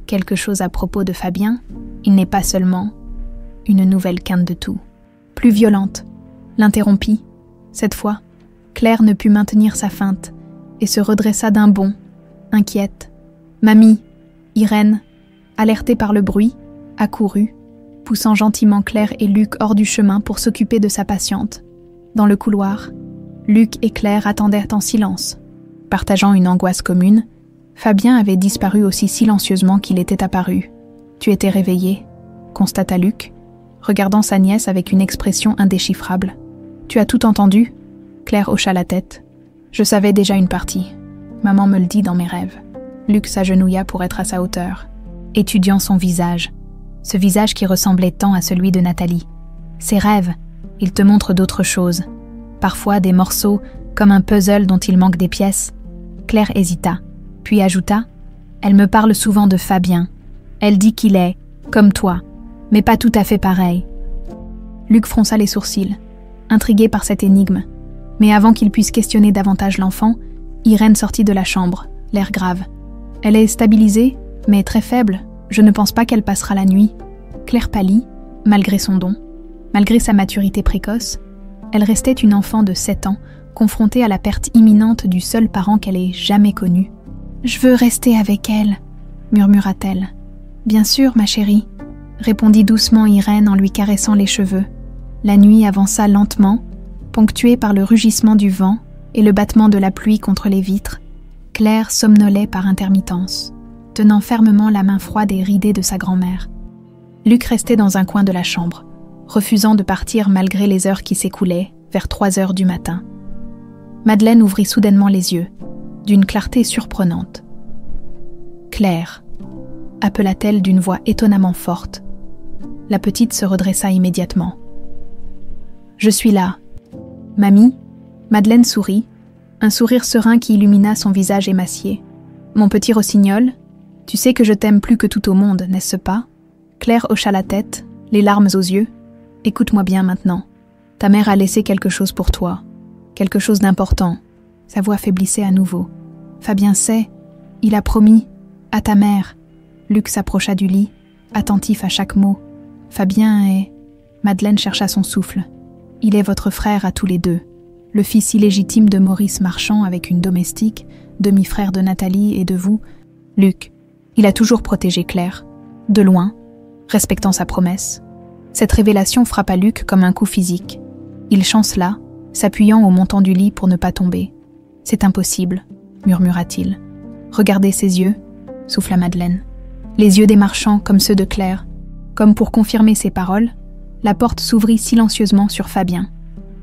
Quelque chose à propos de Fabien, il n'est pas seulement une nouvelle quinte de tout. Plus violente, l'interrompit. Cette fois, Claire ne put maintenir sa feinte et se redressa d'un bond, inquiète. Mamie, Irène, alertée par le bruit, accourut, poussant gentiment Claire et Luc hors du chemin pour s'occuper de sa patiente. Dans le couloir, Luc et Claire attendaient en silence. Partageant une angoisse commune, Fabien avait disparu aussi silencieusement qu'il était apparu. « Tu étais réveillée », constata Luc, regardant sa nièce avec une expression indéchiffrable. « Tu as tout entendu ?» Claire hocha la tête. « Je savais déjà une partie. Maman me le dit dans mes rêves. » Luc s'agenouilla pour être à sa hauteur, étudiant son visage. Ce visage qui ressemblait tant à celui de Nathalie. Ses rêves, ils te montrent d'autres choses. Parfois des morceaux, comme un puzzle dont il manque des pièces. Claire hésita, puis ajouta « Elle me parle souvent de Fabien. Elle dit qu'il est, comme toi, mais pas tout à fait pareil. » Luc fronça les sourcils, intrigué par cette énigme. Mais avant qu'il puisse questionner davantage l'enfant, Irène sortit de la chambre, l'air grave. « Elle est stabilisée, mais très faible. Je ne pense pas qu'elle passera la nuit. » Claire pâlit, malgré son don. Malgré sa maturité précoce, elle restait une enfant de 7 ans, confrontée à la perte imminente du seul parent qu'elle ait jamais connu. « Je veux rester avec elle, » murmura-t-elle. « Bien sûr, ma chérie, » répondit doucement Irène en lui caressant les cheveux. La nuit avança lentement, ponctuée par le rugissement du vent et le battement de la pluie contre les vitres. Claire somnolait par intermittence, tenant fermement la main froide et ridée de sa grand-mère. Luc restait dans un coin de la chambre, refusant de partir malgré les heures qui s'écoulaient, vers 3 heures du matin. Madeleine ouvrit soudainement les yeux, d'une clarté surprenante. « Claire !» appela-t-elle d'une voix étonnamment forte. La petite se redressa immédiatement. « Je suis là. »« Mamie ?» Madeleine sourit, un sourire serein qui illumina son visage émacié. « Mon petit rossignol, tu sais que je t'aime plus que tout au monde, n'est-ce pas ?» Claire hocha la tête, les larmes aux yeux. « Écoute-moi bien maintenant. Ta mère a laissé quelque chose pour toi. Quelque chose d'important. » Sa voix faiblissait à nouveau. « Fabien sait. Il a promis. À ta mère. » Luc s'approcha du lit, attentif à chaque mot. « Fabien est... » Madeleine chercha son souffle. « Il est votre frère à tous les deux. Le fils illégitime de Maurice Marchand avec une domestique, demi-frère de Nathalie et de vous. Luc, il a toujours protégé Claire. De loin, respectant sa promesse. » Cette révélation frappa Luc comme un coup physique. Il chancela, s'appuyant au montant du lit pour ne pas tomber. « C'est impossible, » murmura-t-il. « Regardez ses yeux, » souffla Madeleine. Les yeux des marchands comme ceux de Claire. Comme pour confirmer ses paroles, la porte s'ouvrit silencieusement sur Fabien.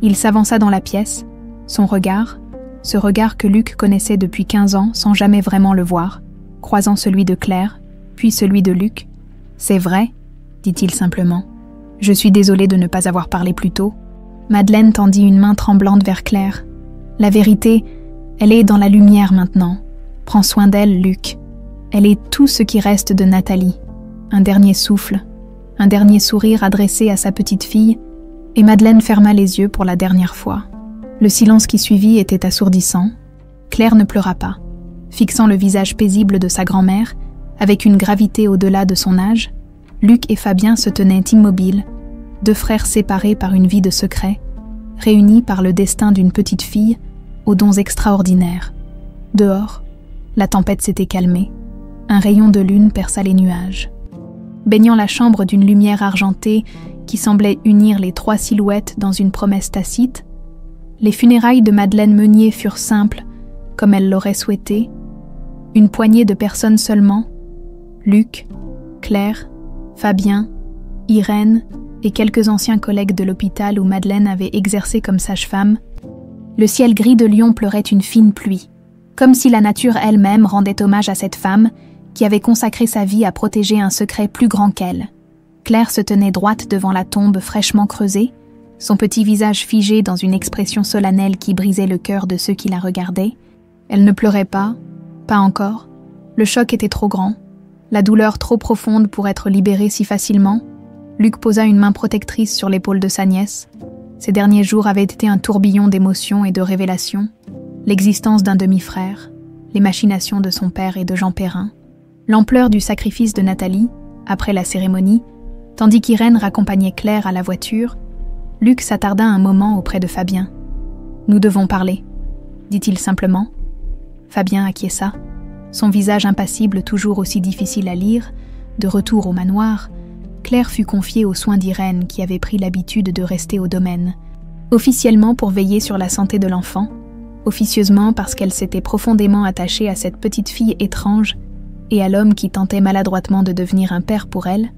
Il s'avança dans la pièce, son regard, ce regard que Luc connaissait depuis 15 ans sans jamais vraiment le voir, croisant celui de Claire, puis celui de Luc. « C'est vrai ?» dit-il simplement. « Je suis désolée de ne pas avoir parlé plus tôt. » Madeleine tendit une main tremblante vers Claire. « La vérité, elle est dans la lumière maintenant. Prends soin d'elle, Luc. Elle est tout ce qui reste de Nathalie. » Un dernier souffle, un dernier sourire adressé à sa petite fille, et Madeleine ferma les yeux pour la dernière fois. Le silence qui suivit était assourdissant. Claire ne pleura pas. Fixant le visage paisible de sa grand-mère, avec une gravité au-delà de son âge, Luc et Fabien se tenaient immobiles, deux frères séparés par une vie de secret, réunis par le destin d'une petite fille aux dons extraordinaires. Dehors, la tempête s'était calmée. Un rayon de lune perça les nuages. Baignant la chambre d'une lumière argentée qui semblait unir les trois silhouettes dans une promesse tacite, les funérailles de Madeleine Meunier furent simples, comme elle l'aurait souhaité. Une poignée de personnes seulement, Luc, Claire, Fabien, Irène et quelques anciens collègues de l'hôpital où Madeleine avait exercé comme sage-femme. Le ciel gris de Lyon pleurait une fine pluie, comme si la nature elle-même rendait hommage à cette femme qui avait consacré sa vie à protéger un secret plus grand qu'elle. Claire se tenait droite devant la tombe fraîchement creusée, son petit visage figé dans une expression solennelle qui brisait le cœur de ceux qui la regardaient. Elle ne pleurait pas encore. Le choc était trop grand, la douleur trop profonde pour être libérée si facilement. Luc posa une main protectrice sur l'épaule de sa nièce. Ces derniers jours avaient été un tourbillon d'émotions et de révélations. L'existence d'un demi-frère, les machinations de son père et de Jean Perrin, l'ampleur du sacrifice de Nathalie, après la cérémonie, tandis qu'Irène raccompagnait Claire à la voiture, Luc s'attarda un moment auprès de Fabien. « Nous devons parler », dit-il simplement. Fabien acquiesça, son visage impassible toujours aussi difficile à lire. De retour au manoir, Claire fut confiée aux soins d'Irène qui avait pris l'habitude de rester au domaine, officiellement pour veiller sur la santé de l'enfant, officieusement parce qu'elle s'était profondément attachée à cette petite fille étrange et à l'homme qui tentait maladroitement de devenir un père pour elle.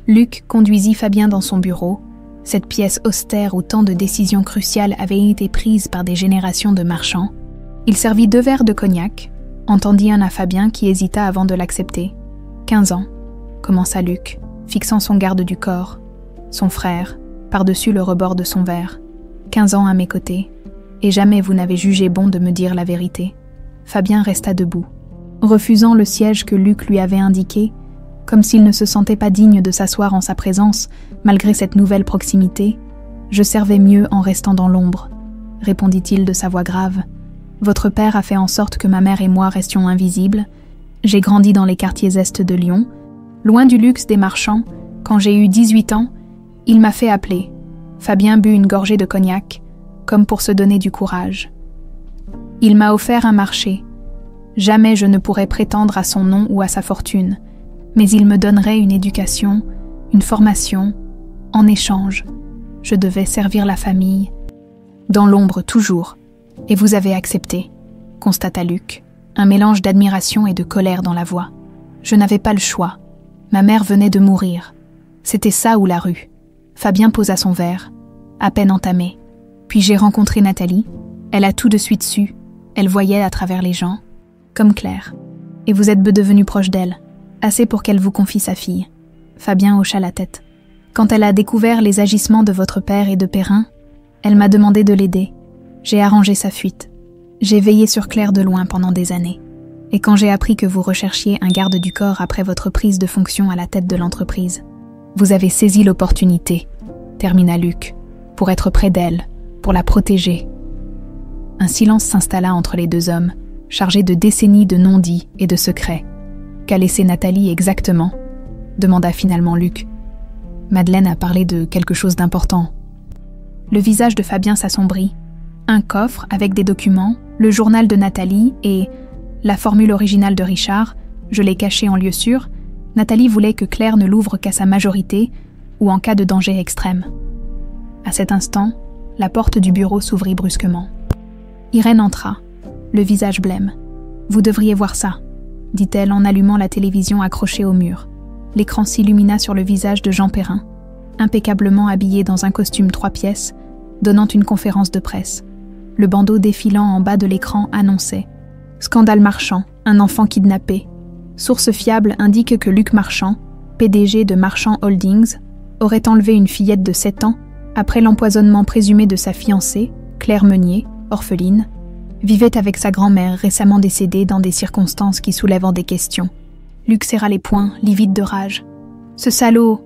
Luc conduisit Fabien dans son bureau, cette pièce austère où tant de décisions cruciales avaient été prises par des générations de marchands. Il servit 2 verres de cognac, en tendit un à Fabien qui hésita avant de l'accepter. 15 ans, commença Luc, fixant son garde du corps, son frère, par-dessus le rebord de son verre. 15 ans à mes côtés, et jamais vous n'avez jugé bon de me dire la vérité. Fabien resta debout, refusant le siège que Luc lui avait indiqué, comme s'il ne se sentait pas digne de s'asseoir en sa présence, malgré cette nouvelle proximité. « Je servais mieux en restant dans l'ombre », répondit-il de sa voix grave. « Votre père a fait en sorte que ma mère et moi restions invisibles. J'ai grandi dans les quartiers est de Lyon. Loin du luxe des marchands, quand j'ai eu 18 ans, il m'a fait appeler. » Fabien but une gorgée de cognac, comme pour se donner du courage. « Il m'a offert un marché. Jamais je ne pourrais prétendre à son nom ou à sa fortune, mais il me donnerait une éducation, une formation. En échange, je devais servir la famille. Dans l'ombre toujours. Et vous avez accepté, constata Luc, un mélange d'admiration et de colère dans la voix. Je n'avais pas le choix. Ma mère venait de mourir. C'était ça ou la rue. Fabien posa son verre, à peine entamé. Puis j'ai rencontré Nathalie. Elle a tout de suite su. Elle voyait à travers les gens. Comme Claire. Et vous êtes devenus proches d'elle. Assez pour qu'elle vous confie sa fille. Fabien hocha la tête. Quand elle a découvert les agissements de votre père et de Perrin, elle m'a demandé de l'aider. J'ai arrangé sa fuite. J'ai veillé sur Claire de loin pendant des années. Et quand j'ai appris que vous recherchiez un garde du corps après votre prise de fonction à la tête de l'entreprise, vous avez saisi l'opportunité, termina Luc, pour être près d'elle, pour la protéger. Un silence s'installa entre les deux hommes, chargé de décennies de non-dits et de secrets. Qu'a laissé Nathalie exactement ? Demanda finalement Luc. Madeleine a parlé de quelque chose d'important. Le visage de Fabien s'assombrit. Un coffre avec des documents, le journal de Nathalie et la formule originale de Richard, je l'ai caché en lieu sûr. Nathalie voulait que Claire ne l'ouvre qu'à sa majorité ou en cas de danger extrême. À cet instant, la porte du bureau s'ouvrit brusquement. Irène entra, le visage blême. « Vous devriez voir ça », dit-elle en allumant la télévision accrochée au mur. L'écran s'illumina sur le visage de Jean Perrin, impeccablement habillé dans un costume 3 pièces, donnant une conférence de presse. Le bandeau défilant en bas de l'écran annonçait « Scandale Marchand, un enfant kidnappé. Source fiable indique que Luc Marchand, PDG de Marchand Holdings, aurait enlevé une fillette de 7 ans après l'empoisonnement présumé de sa fiancée, Claire Meunier, orpheline, vivait avec sa grand-mère récemment décédée dans des circonstances qui soulèvent des questions. » Luc serra les poings, livide de rage. « Ce salaud !»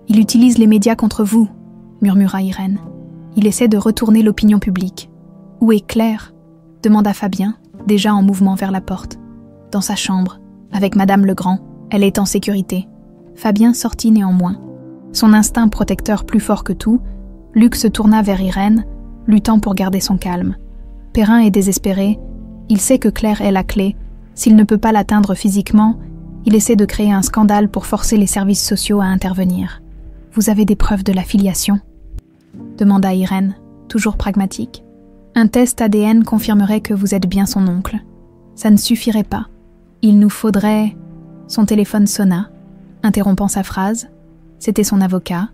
Il utilise les médias contre vous, murmura Irène. Il essaie de retourner l'opinion publique. Où est Claire ? Demanda Fabien, déjà en mouvement vers la porte. Dans sa chambre, avec Madame Legrand. Elle est en sécurité. Fabien sortit néanmoins. Son instinct protecteur plus fort que tout, Luc se tourna vers Irène, luttant pour garder son calme. Perrin est désespéré. Il sait que Claire est la clé. S'il ne peut pas l'atteindre physiquement, il essaie de créer un scandale pour forcer les services sociaux à intervenir. « Vous avez des preuves de la filiation ?» demanda Irène, toujours pragmatique. « Un test ADN confirmerait que vous êtes bien son oncle. Ça ne suffirait pas. Il nous faudrait... » Son téléphone sonna, interrompant sa phrase. C'était son avocat,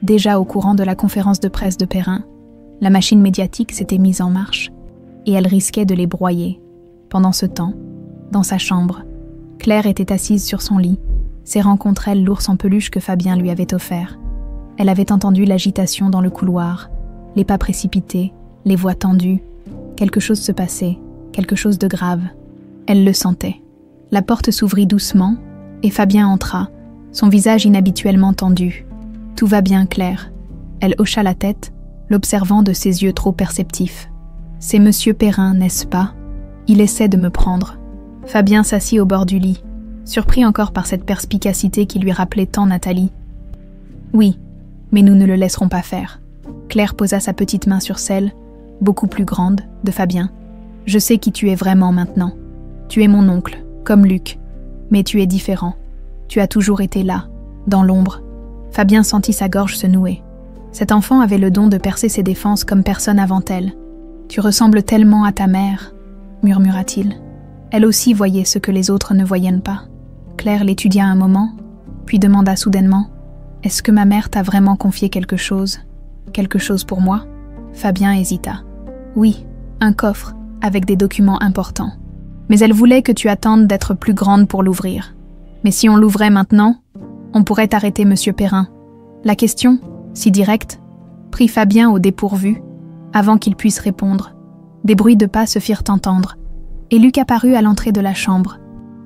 déjà au courant de la conférence de presse de Perrin. La machine médiatique s'était mise en marche, et elle risquait de les broyer. Pendant ce temps, dans sa chambre, Claire était assise sur son lit, serrant contre elle l'ours en peluche que Fabien lui avait offert. Elle avait entendu l'agitation dans le couloir, les pas précipités, les voix tendues. Quelque chose se passait, quelque chose de grave. Elle le sentait. La porte s'ouvrit doucement, et Fabien entra, son visage inhabituellement tendu. « Tout va bien, Claire. » Elle hocha la tête, l'observant de ses yeux trop perceptifs. « C'est Monsieur Perrin, n'est-ce pas ? Il essaie de me prendre. » Fabien s'assit au bord du lit, surpris encore par cette perspicacité qui lui rappelait tant Nathalie. « Oui, mais nous ne le laisserons pas faire. » Claire posa sa petite main sur celle, beaucoup plus grande, de Fabien. « Je sais qui tu es vraiment maintenant. Tu es mon oncle, comme Luc, mais tu es différent. Tu as toujours été là, dans l'ombre. » Fabien sentit sa gorge se nouer. Cet enfant avait le don de percer ses défenses comme personne avant elle. « Tu ressembles tellement à ta mère, » murmura-t-il. Elle aussi voyait ce que les autres ne voyaient pas. Claire l'étudia un moment, puis demanda soudainement « Est-ce que ma mère t'a vraiment confié quelque chose pour moi ?» Fabien hésita. « Oui, un coffre, avec des documents importants. Mais elle voulait que tu attendes d'être plus grande pour l'ouvrir. Mais si on l'ouvrait maintenant, on pourrait arrêter Monsieur Perrin. » La question, si directe, prit Fabien au dépourvu, avant qu'il puisse répondre. Des bruits de pas se firent entendre, et Luc apparut à l'entrée de la chambre,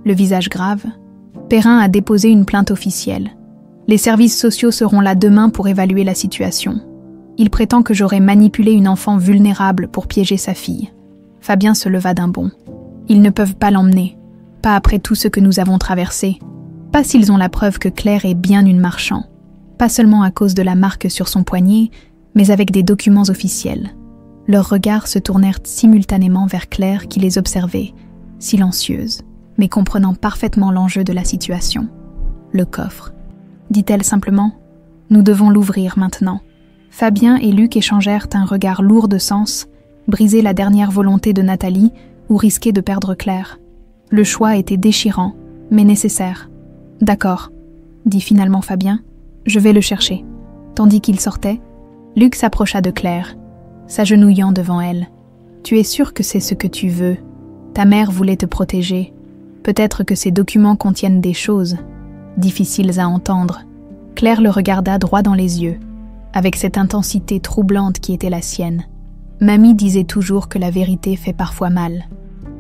le visage grave. « Perrin a déposé une plainte officielle. Les services sociaux seront là demain pour évaluer la situation. Il prétend que j'aurais manipulé une enfant vulnérable pour piéger sa fille. » Fabien se leva d'un bond. « Ils ne peuvent pas l'emmener, pas après tout ce que nous avons traversé. Pas s'ils ont la preuve que Claire est bien une marchand. Pas seulement à cause de la marque sur son poignet, mais avec des documents officiels. » Leurs regards se tournèrent simultanément vers Claire qui les observait, silencieuse, mais comprenant parfaitement l'enjeu de la situation. « Le coffre. » dit-elle simplement. « Nous devons l'ouvrir maintenant. » Fabien et Luc échangèrent un regard lourd de sens, briser la dernière volonté de Nathalie ou risquer de perdre Claire. Le choix était déchirant, mais nécessaire. « D'accord, » dit finalement Fabien. « Je vais le chercher. » Tandis qu'il sortait, Luc s'approcha de Claire, s'agenouillant devant elle. « Tu es sûre que c'est ce que tu veux ? Ta mère voulait te protéger. Peut-être que ces documents contiennent des choses difficiles à entendre. » Claire le regarda droit dans les yeux, avec cette intensité troublante qui était la sienne. Mamie disait toujours que la vérité fait parfois mal,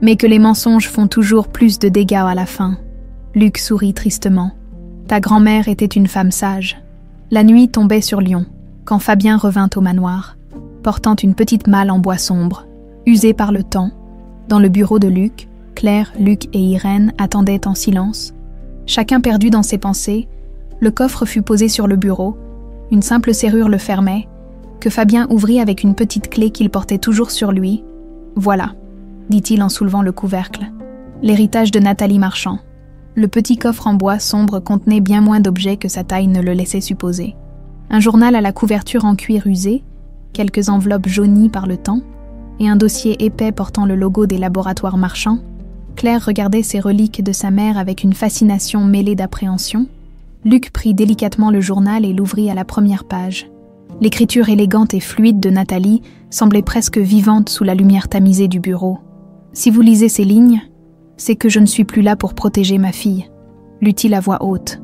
mais que les mensonges font toujours plus de dégâts à la fin. Luc sourit tristement. Ta grand-mère était une femme sage. La nuit tombait sur Lyon, quand Fabien revint au manoir, portant une petite malle en bois sombre, usée par le temps. Dans le bureau de Luc, Claire, Luc et Irène attendaient en silence. Chacun perdu dans ses pensées, le coffre fut posé sur le bureau, une simple serrure le fermait, que Fabien ouvrit avec une petite clé qu'il portait toujours sur lui. « Voilà », dit-il en soulevant le couvercle, « l'héritage de Nathalie Marchand. » Le petit coffre en bois sombre contenait bien moins d'objets que sa taille ne le laissait supposer. Un journal à la couverture en cuir usé, quelques enveloppes jaunies par le temps, et un dossier épais portant le logo des laboratoires Marchand. Claire regardait ces reliques de sa mère avec une fascination mêlée d'appréhension. Luc prit délicatement le journal et l'ouvrit à la première page. L'écriture élégante et fluide de Nathalie semblait presque vivante sous la lumière tamisée du bureau. « Si vous lisez ces lignes, c'est que je ne suis plus là pour protéger ma fille, » lut-il à voix haute,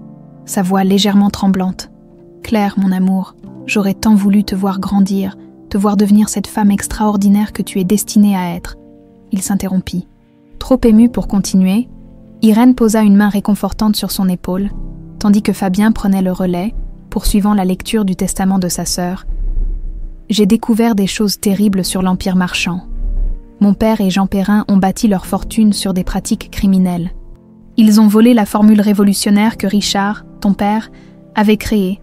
sa voix légèrement tremblante. « Claire, mon amour, j'aurais tant voulu te voir grandir, te voir devenir cette femme extraordinaire que tu es destinée à être. » Il s'interrompit. Trop ému pour continuer, Irène posa une main réconfortante sur son épaule, tandis que Fabien prenait le relais poursuivant la lecture du testament de sa sœur. « J'ai découvert des choses terribles sur l'Empire marchand. Mon père et Jean Perrin ont bâti leur fortune sur des pratiques criminelles. Ils ont volé la formule révolutionnaire que Richard, ton père, avait créée,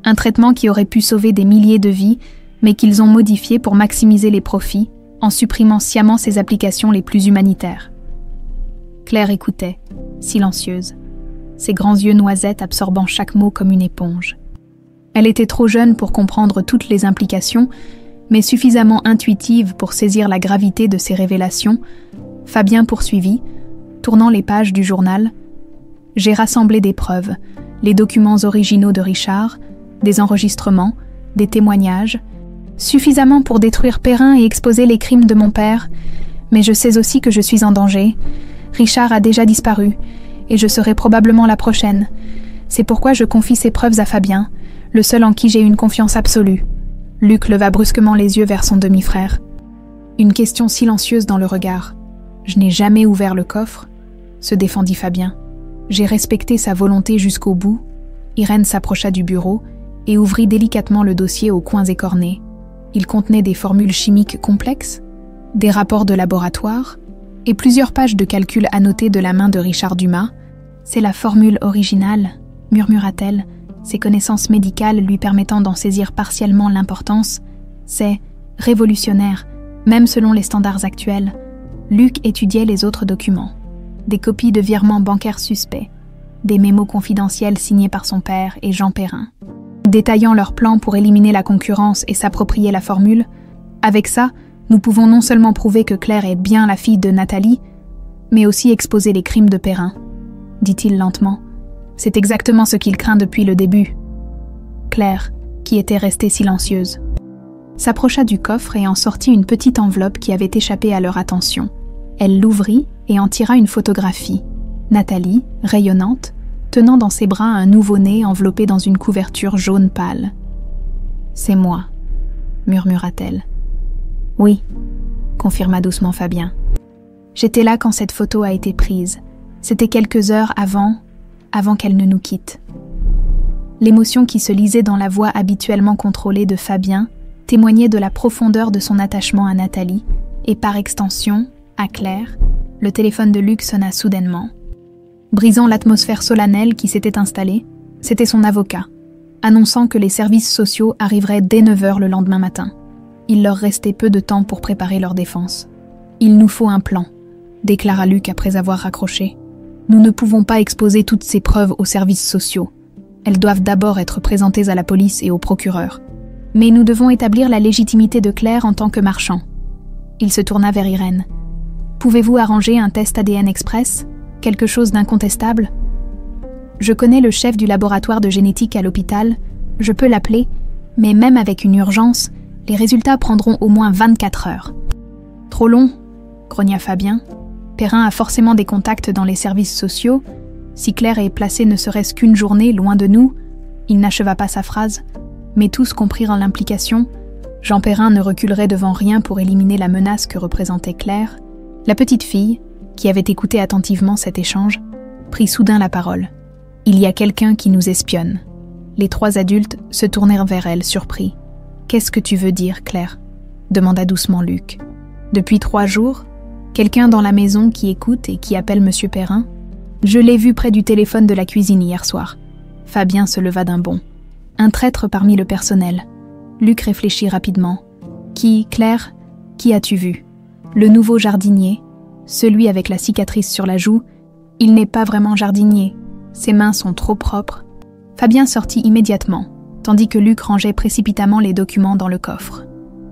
un traitement qui aurait pu sauver des milliers de vies, mais qu'ils ont modifié pour maximiser les profits, en supprimant sciemment ses applications les plus humanitaires. » Claire écoutait, silencieuse, ses grands yeux noisettes absorbant chaque mot comme une éponge. Elle était trop jeune pour comprendre toutes les implications, mais suffisamment intuitive pour saisir la gravité de ces révélations. Fabien poursuivit, tournant les pages du journal. « J'ai rassemblé des preuves, les documents originaux de Richard, des enregistrements, des témoignages, suffisamment pour détruire Perrin et exposer les crimes de mon père, mais je sais aussi que je suis en danger. Richard a déjà disparu, et je serai probablement la prochaine. C'est pourquoi je confie ces preuves à Fabien, le seul en qui j'ai une confiance absolue. » Luc leva brusquement les yeux vers son demi-frère. Une question silencieuse dans le regard. « Je n'ai jamais ouvert le coffre », se défendit Fabien. « J'ai respecté sa volonté jusqu'au bout. » Irène s'approcha du bureau et ouvrit délicatement le dossier aux coins écornés. Il contenait des formules chimiques complexes, des rapports de laboratoire et plusieurs pages de calculs annotés de la main de Richard Dumas. « C'est la formule originale », murmura-t-elle, ses connaissances médicales lui permettant d'en saisir partiellement l'importance. C'est révolutionnaire, même selon les standards actuels. Luc étudiait les autres documents. Des copies de virements bancaires suspects, des mémos confidentiels signés par son père et Jean Perrin, détaillant leurs plans pour éliminer la concurrence et s'approprier la formule. Avec ça, nous pouvons non seulement prouver que Claire est bien la fille de Nathalie, mais aussi exposer les crimes de Perrin, dit-il lentement. C'est exactement ce qu'il craint depuis le début. Claire, qui était restée silencieuse, s'approcha du coffre et en sortit une petite enveloppe qui avait échappé à leur attention. Elle l'ouvrit et en tira une photographie. Nathalie, rayonnante, tenant dans ses bras un nouveau-né enveloppé dans une couverture jaune pâle. « C'est moi », murmura-t-elle. « Oui », confirma doucement Fabien. « J'étais là quand cette photo a été prise. C'était quelques heures avant qu'elle ne nous quitte. » L'émotion qui se lisait dans la voix habituellement contrôlée de Fabien témoignait de la profondeur de son attachement à Nathalie, et par extension, à Claire. Le téléphone de Luc sonna soudainement. Brisant l'atmosphère solennelle qui s'était installée, c'était son avocat, annonçant que les services sociaux arriveraient dès 9h le lendemain matin. Il leur restait peu de temps pour préparer leur défense. « Il nous faut un plan », déclara Luc après avoir raccroché. « Nous ne pouvons pas exposer toutes ces preuves aux services sociaux. Elles doivent d'abord être présentées à la police et au procureur. Mais nous devons établir la légitimité de Claire en tant que marchand. » Il se tourna vers Irène. « Pouvez-vous arranger un test ADN express ? Quelque chose d'incontestable ? Je connais le chef du laboratoire de génétique à l'hôpital, je peux l'appeler, mais même avec une urgence, les résultats prendront au moins 24 heures. » « Trop long ?» grogna Fabien. « Perrin a forcément des contacts dans les services sociaux. Si Claire est placée ne serait-ce qu'une journée loin de nous… » Il n'acheva pas sa phrase, mais tous comprirent l'implication. Jean Perrin ne reculerait devant rien pour éliminer la menace que représentait Claire. La petite fille, qui avait écouté attentivement cet échange, prit soudain la parole. « Il y a quelqu'un qui nous espionne. » Les trois adultes se tournèrent vers elle, surpris. « Qu'est-ce que tu veux dire, Claire ?» demanda doucement Luc. « Depuis 3 jours, quelqu'un dans la maison qui écoute et qui appelle Monsieur Perrin. Je l'ai vu près du téléphone de la cuisine hier soir. » Fabien se leva d'un bond. « Un traître parmi le personnel. » Luc réfléchit rapidement. « Qui, Claire, qui as-tu vu ? Le nouveau jardinier, celui avec la cicatrice sur la joue. Il n'est pas vraiment jardinier. Ses mains sont trop propres. » Fabien sortit immédiatement, tandis que Luc rangeait précipitamment les documents dans le coffre.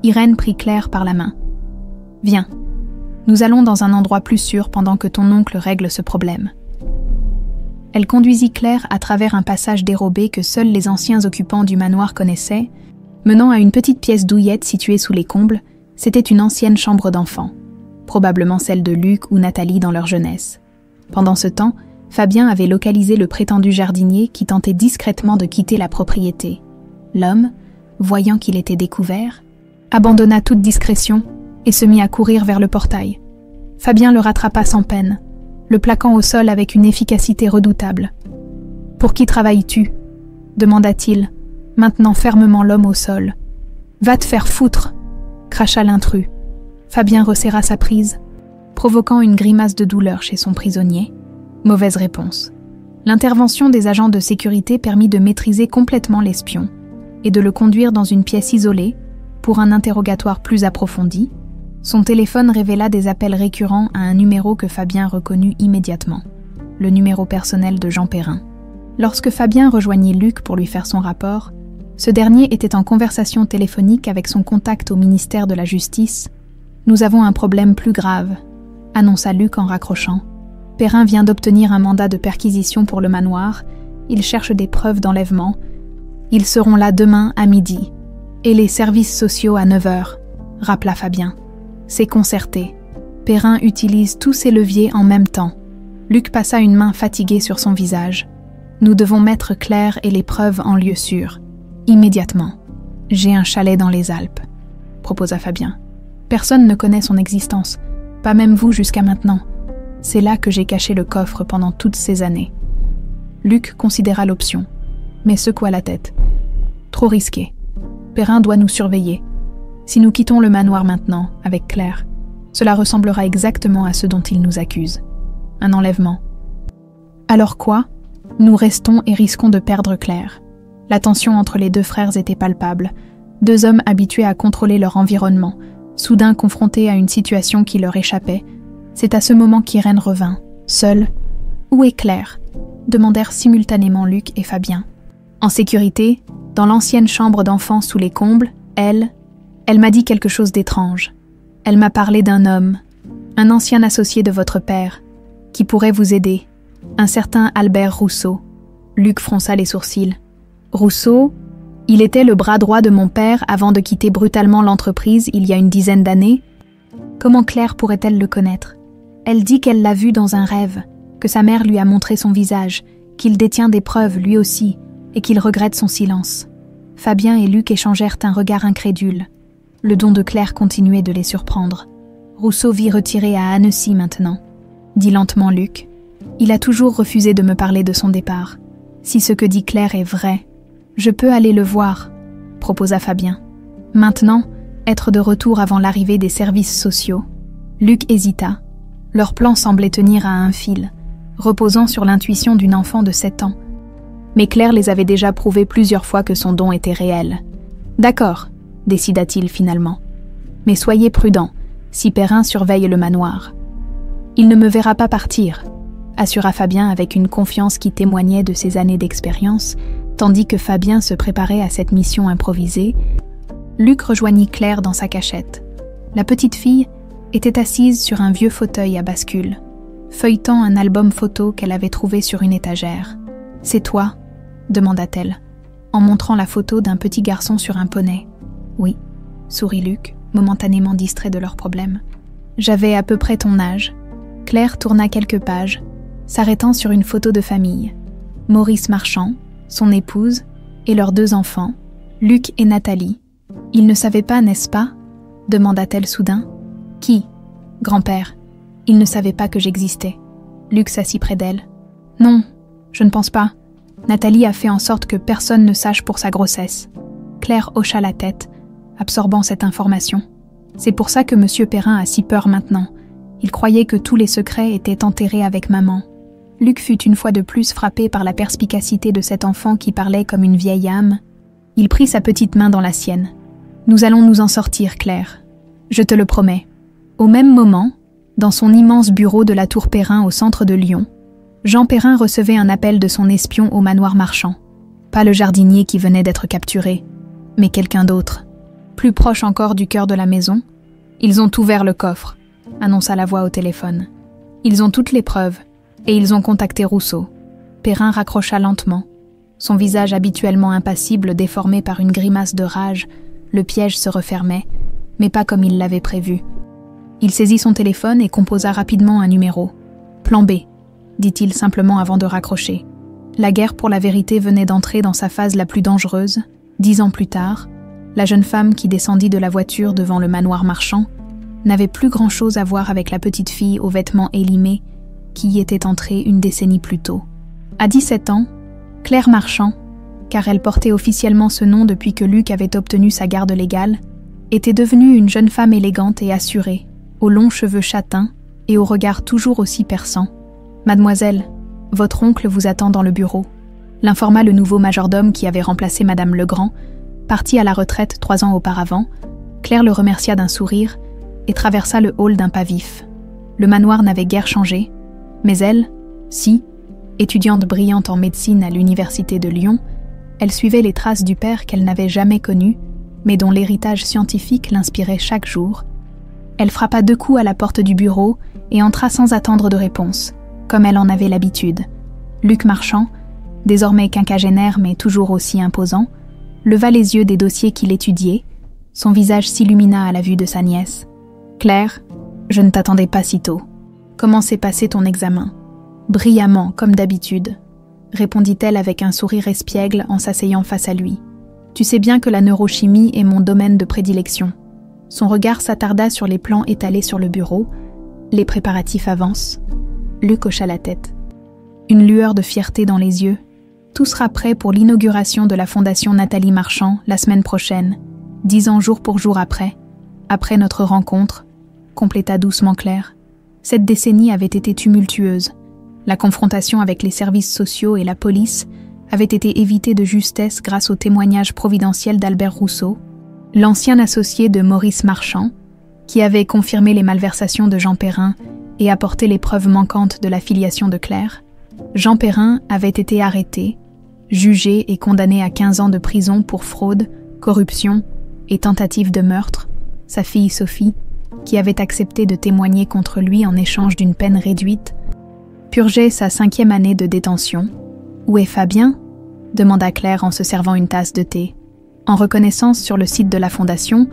Irène prit Claire par la main. « Viens, nous allons dans un endroit plus sûr pendant que ton oncle règle ce problème. » Elle conduisit Claire à travers un passage dérobé que seuls les anciens occupants du manoir connaissaient, menant à une petite pièce douillette située sous les combles. C'était une ancienne chambre d'enfant, probablement celle de Luc ou Nathalie dans leur jeunesse. Pendant ce temps, Fabien avait localisé le prétendu jardinier qui tentait discrètement de quitter la propriété. L'homme, voyant qu'il était découvert, abandonna toute discrétion et se mit à courir vers le portail. Fabien le rattrapa sans peine, le plaquant au sol avec une efficacité redoutable. « Pour qui travailles-tu » demanda-t-il, maintenant fermement l'homme au sol. « Va te faire foutre !» cracha l'intrus. Fabien resserra sa prise, provoquant une grimace de douleur chez son prisonnier. Mauvaise réponse. L'intervention des agents de sécurité permit de maîtriser complètement l'espion et de le conduire dans une pièce isolée pour un interrogatoire plus approfondi. Son téléphone révéla des appels récurrents à un numéro que Fabien reconnut immédiatement, le numéro personnel de Jean Perrin. Lorsque Fabien rejoignit Luc pour lui faire son rapport, ce dernier était en conversation téléphonique avec son contact au ministère de la Justice. « Nous avons un problème plus grave », annonça Luc en raccrochant. « Perrin vient d'obtenir un mandat de perquisition pour le manoir. Il cherche des preuves d'enlèvement. Ils seront là demain à midi. Et les services sociaux à 9h, rappela Fabien. C'est concerté. Perrin utilise tous ses leviers en même temps. » Luc passa une main fatiguée sur son visage. « Nous devons mettre Claire et les preuves en lieu sûr. Immédiatement. J'ai un chalet dans les Alpes, proposa Fabien. Personne ne connaît son existence, pas même vous jusqu'à maintenant. C'est là que j'ai caché le coffre pendant toutes ces années. Luc considéra l'option, mais secoua la tête. Trop risqué. Perrin doit nous surveiller. Si nous quittons le manoir maintenant, avec Claire, cela ressemblera exactement à ce dont il nous accuse. Un enlèvement. Alors quoi ? Nous restons et risquons de perdre Claire. La tension entre les deux frères était palpable. Deux hommes habitués à contrôler leur environnement, soudain confrontés à une situation qui leur échappait. C'est à ce moment qu'Irène revint, seule. « Où est Claire ?» demandèrent simultanément Luc et Fabien. En sécurité, dans l'ancienne chambre d'enfant sous les combles, elle m'a dit quelque chose d'étrange. Elle m'a parlé d'un homme, un ancien associé de votre père, qui pourrait vous aider, un certain Albert Rousseau. Luc fronça les sourcils. Rousseau, il était le bras droit de mon père avant de quitter brutalement l'entreprise il y a une dizaine d'années. Comment Claire pourrait-elle le connaître? Elle dit qu'elle l'a vu dans un rêve, que sa mère lui a montré son visage, qu'il détient des preuves lui aussi, et qu'il regrette son silence. Fabien et Luc échangèrent un regard incrédule. Le don de Claire continuait de les surprendre. Rousseau vit retiré à Annecy maintenant, dit lentement Luc. Il a toujours refusé de me parler de son départ. Si ce que dit Claire est vrai, je peux aller le voir, proposa Fabien. Maintenant, être de retour avant l'arrivée des services sociaux. Luc hésita. Leur plan semblait tenir à un fil, reposant sur l'intuition d'une enfant de 7 ans. Mais Claire les avait déjà prouvé plusieurs fois que son don était réel. D'accord, décida-t-il finalement. Mais soyez prudent, si Perrin surveille le manoir. Il ne me verra pas partir, assura Fabien avec une confiance qui témoignait de ses années d'expérience, tandis que Fabien se préparait à cette mission improvisée. Luc rejoignit Claire dans sa cachette. La petite fille était assise sur un vieux fauteuil à bascule, feuilletant un album photo qu'elle avait trouvé sur une étagère. « C'est toi ?» demanda-t-elle, en montrant la photo d'un petit garçon sur un poney. « Oui », sourit Luc, momentanément distrait de leurs problèmes. « J'avais à peu près ton âge. » Claire tourna quelques pages, s'arrêtant sur une photo de famille. Maurice Marchand, son épouse, et leurs 2 enfants, Luc et Nathalie. « Il ne savait pas, n'est-ce pas ?» demanda-t-elle soudain. « Qui ?»« Grand-père. Il ne savait pas que j'existais. » Luc s'assit près d'elle. « Non, je ne pense pas. Nathalie a fait en sorte que personne ne sache pour sa grossesse. » Claire hocha la tête, absorbant cette information. « C'est pour ça que M. Perrin a si peur maintenant. Il croyait que tous les secrets étaient enterrés avec maman. » Luc fut une fois de plus frappé par la perspicacité de cet enfant qui parlait comme une vieille âme. Il prit sa petite main dans la sienne. « Nous allons nous en sortir, Claire. Je te le promets. » Au même moment, dans son immense bureau de la Tour Perrin au centre de Lyon, Jean Perrin recevait un appel de son espion au manoir Marchand. Pas le jardinier qui venait d'être capturé, mais quelqu'un d'autre. Plus proche encore du cœur de la maison, « Ils ont ouvert le coffre », annonça la voix au téléphone. « Ils ont toutes les preuves, et ils ont contacté Rousseau. » Perrin raccrocha lentement. Son visage habituellement impassible déformé par une grimace de rage, le piège se refermait, mais pas comme il l'avait prévu. Il saisit son téléphone et composa rapidement un numéro. « Plan B », dit-il simplement avant de raccrocher. La guerre pour la vérité venait d'entrer dans sa phase la plus dangereuse. 10 ans plus tard, la jeune femme qui descendit de la voiture devant le manoir Marchand n'avait plus grand-chose à voir avec la petite fille aux vêtements élimés qui y était entrée une décennie plus tôt. À 17 ans, Claire Marchand, car elle portait officiellement ce nom depuis que Luc avait obtenu sa garde légale, était devenue une jeune femme élégante et assurée, aux longs cheveux châtains et au regard toujours aussi perçant. « Mademoiselle, votre oncle vous attend dans le bureau », l'informa le nouveau majordome qui avait remplacé Madame Legrand, parti à la retraite 3 ans auparavant. Claire le remercia d'un sourire et traversa le hall d'un pas vif. Le manoir n'avait guère changé, mais elle, si, étudiante brillante en médecine à l'université de Lyon, elle suivait les traces du père qu'elle n'avait jamais connu, mais dont l'héritage scientifique l'inspirait chaque jour. Elle frappa 2 coups à la porte du bureau et entra sans attendre de réponse, comme elle en avait l'habitude. Luc Marchand, désormais quinquagénaire mais toujours aussi imposant, leva les yeux des dossiers qu'il étudiait. Son visage s'illumina à la vue de sa nièce. « Claire, je ne t'attendais pas si tôt. Comment s'est passé ton examen ?»« Brillamment, comme d'habitude, » répondit-elle avec un sourire espiègle en s'asseyant face à lui. « Tu sais bien que la neurochimie est mon domaine de prédilection. » Son regard s'attarda sur les plans étalés sur le bureau. Les préparatifs avancent. Luc hocha la tête. Une lueur de fierté dans les yeux. Tout sera prêt pour l'inauguration de la Fondation Nathalie Marchand la semaine prochaine, 10 ans jour pour jour après notre rencontre, compléta doucement Claire. Cette décennie avait été tumultueuse. La confrontation avec les services sociaux et la police avait été évitée de justesse grâce au témoignage providentiel d'Albert Rousseau, l'ancien associé de Maurice Marchand, qui avait confirmé les malversations de Jean Perrin et apporté les preuves manquantes de la filiation de Claire. Jean Perrin avait été arrêté, jugé et condamné à 15 ans de prison pour fraude, corruption et tentative de meurtre. Sa fille Sophie, qui avait accepté de témoigner contre lui en échange d'une peine réduite, purgeait sa 5e année de détention. « Où est Fabien ?» demanda Claire en se servant une tasse de thé. En reconnaissance sur le site de la Fondation,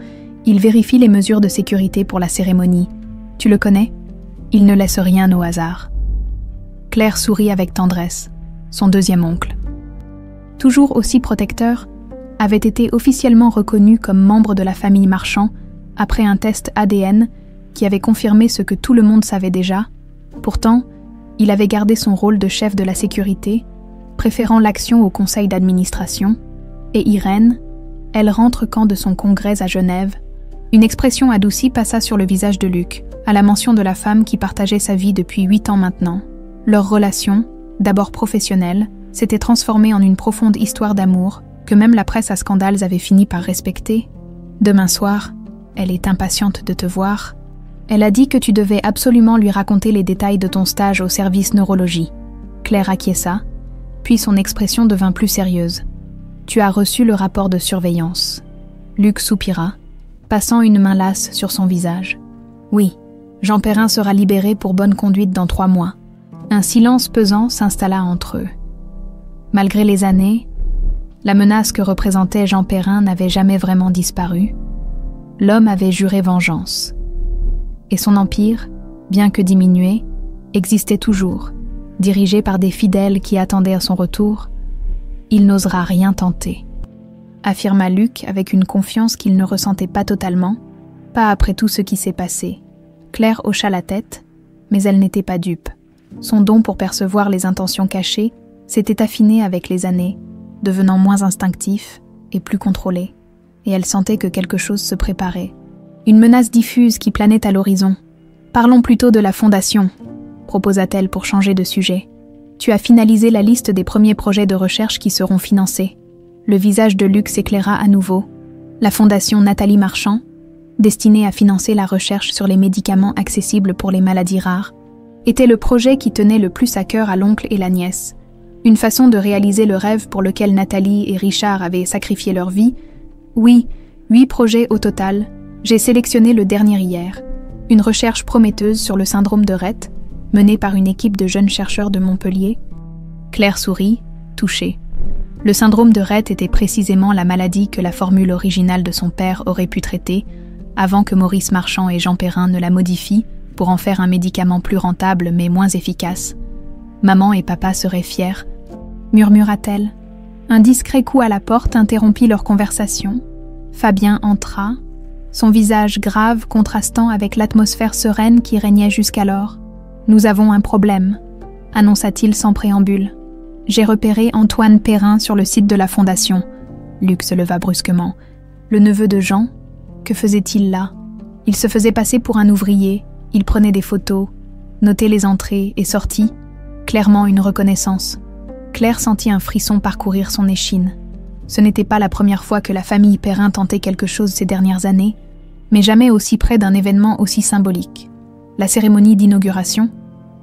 il vérifie les mesures de sécurité pour la cérémonie. « Tu le connais ? Il ne laisse rien au hasard. » Claire sourit avec tendresse. Son 2e oncle, toujours aussi protecteur, avait été officiellement reconnu comme membre de la famille Marchand après un test ADN qui avait confirmé ce que tout le monde savait déjà. Pourtant, il avait gardé son rôle de chef de la sécurité, préférant l'action au conseil d'administration, et Irène, elle rentre quand de son congrès à Genève. Une expression adoucie passa sur le visage de Luc, à la mention de la femme qui partageait sa vie depuis 8 ans maintenant. Leur relation, d'abord professionnelle, s'était transformée en une profonde histoire d'amour que même la presse à scandales avait fini par respecter. « Demain soir, elle est impatiente de te voir. Elle a dit que tu devais absolument lui raconter les détails de ton stage au service neurologie. » Claire acquiesça, puis son expression devint plus sérieuse. « Tu as reçu le rapport de surveillance. » Luc soupira, passant une main lasse sur son visage. « Oui, Jean Perrin sera libéré pour bonne conduite dans 3 mois. » Un silence pesant s'installa entre eux. Malgré les années, la menace que représentait Jean Perrin n'avait jamais vraiment disparu. L'homme avait juré vengeance. Et son empire, bien que diminué, existait toujours, dirigé par des fidèles qui attendaient à son retour. Il n'osera rien tenter, affirma Luc avec une confiance qu'il ne ressentait pas totalement, pas après tout ce qui s'est passé. Claire hocha la tête, mais elle n'était pas dupe. Son don pour percevoir les intentions cachées s'était affiné avec les années, devenant moins instinctif et plus contrôlé, et elle sentait que quelque chose se préparait. Une menace diffuse qui planait à l'horizon. « Parlons plutôt de la Fondation », proposa-t-elle pour changer de sujet. « Tu as finalisé la liste des premiers projets de recherche qui seront financés. » Le visage de Luc s'éclaira à nouveau. La Fondation Nathalie Marchand, destinée à financer la recherche sur les médicaments accessibles pour les maladies rares, était le projet qui tenait le plus à cœur à l'oncle et la nièce. Une façon de réaliser le rêve pour lequel Nathalie et Richard avaient sacrifié leur vie. Oui, 8 projets au total. J'ai sélectionné le dernier hier. Une recherche prometteuse sur le syndrome de Rett, menée par une équipe de jeunes chercheurs de Montpellier. Claire sourit, touchée. Le syndrome de Rett était précisément la maladie que la formule originale de son père aurait pu traiter, avant que Maurice Marchand et Jean Perrin ne la modifient pour en faire un médicament plus rentable mais moins efficace. Maman et papa seraient fiers, murmura-t-elle. Un discret coup à la porte interrompit leur conversation. Fabien entra, son visage grave contrastant avec l'atmosphère sereine qui régnait jusqu'alors. « Nous avons un problème », annonça-t-il sans préambule. « J'ai repéré Antoine Perrin sur le site de la Fondation. Luc se leva brusquement. Le neveu de Jean, que faisait-il là? Il se faisait passer pour un ouvrier, il prenait des photos, notait les entrées et sorties, clairement une reconnaissance. Claire sentit un frisson parcourir son échine. Ce n'était pas la première fois que la famille Perrin tentait quelque chose ces dernières années, mais jamais aussi près d'un événement aussi symbolique. La cérémonie d'inauguration,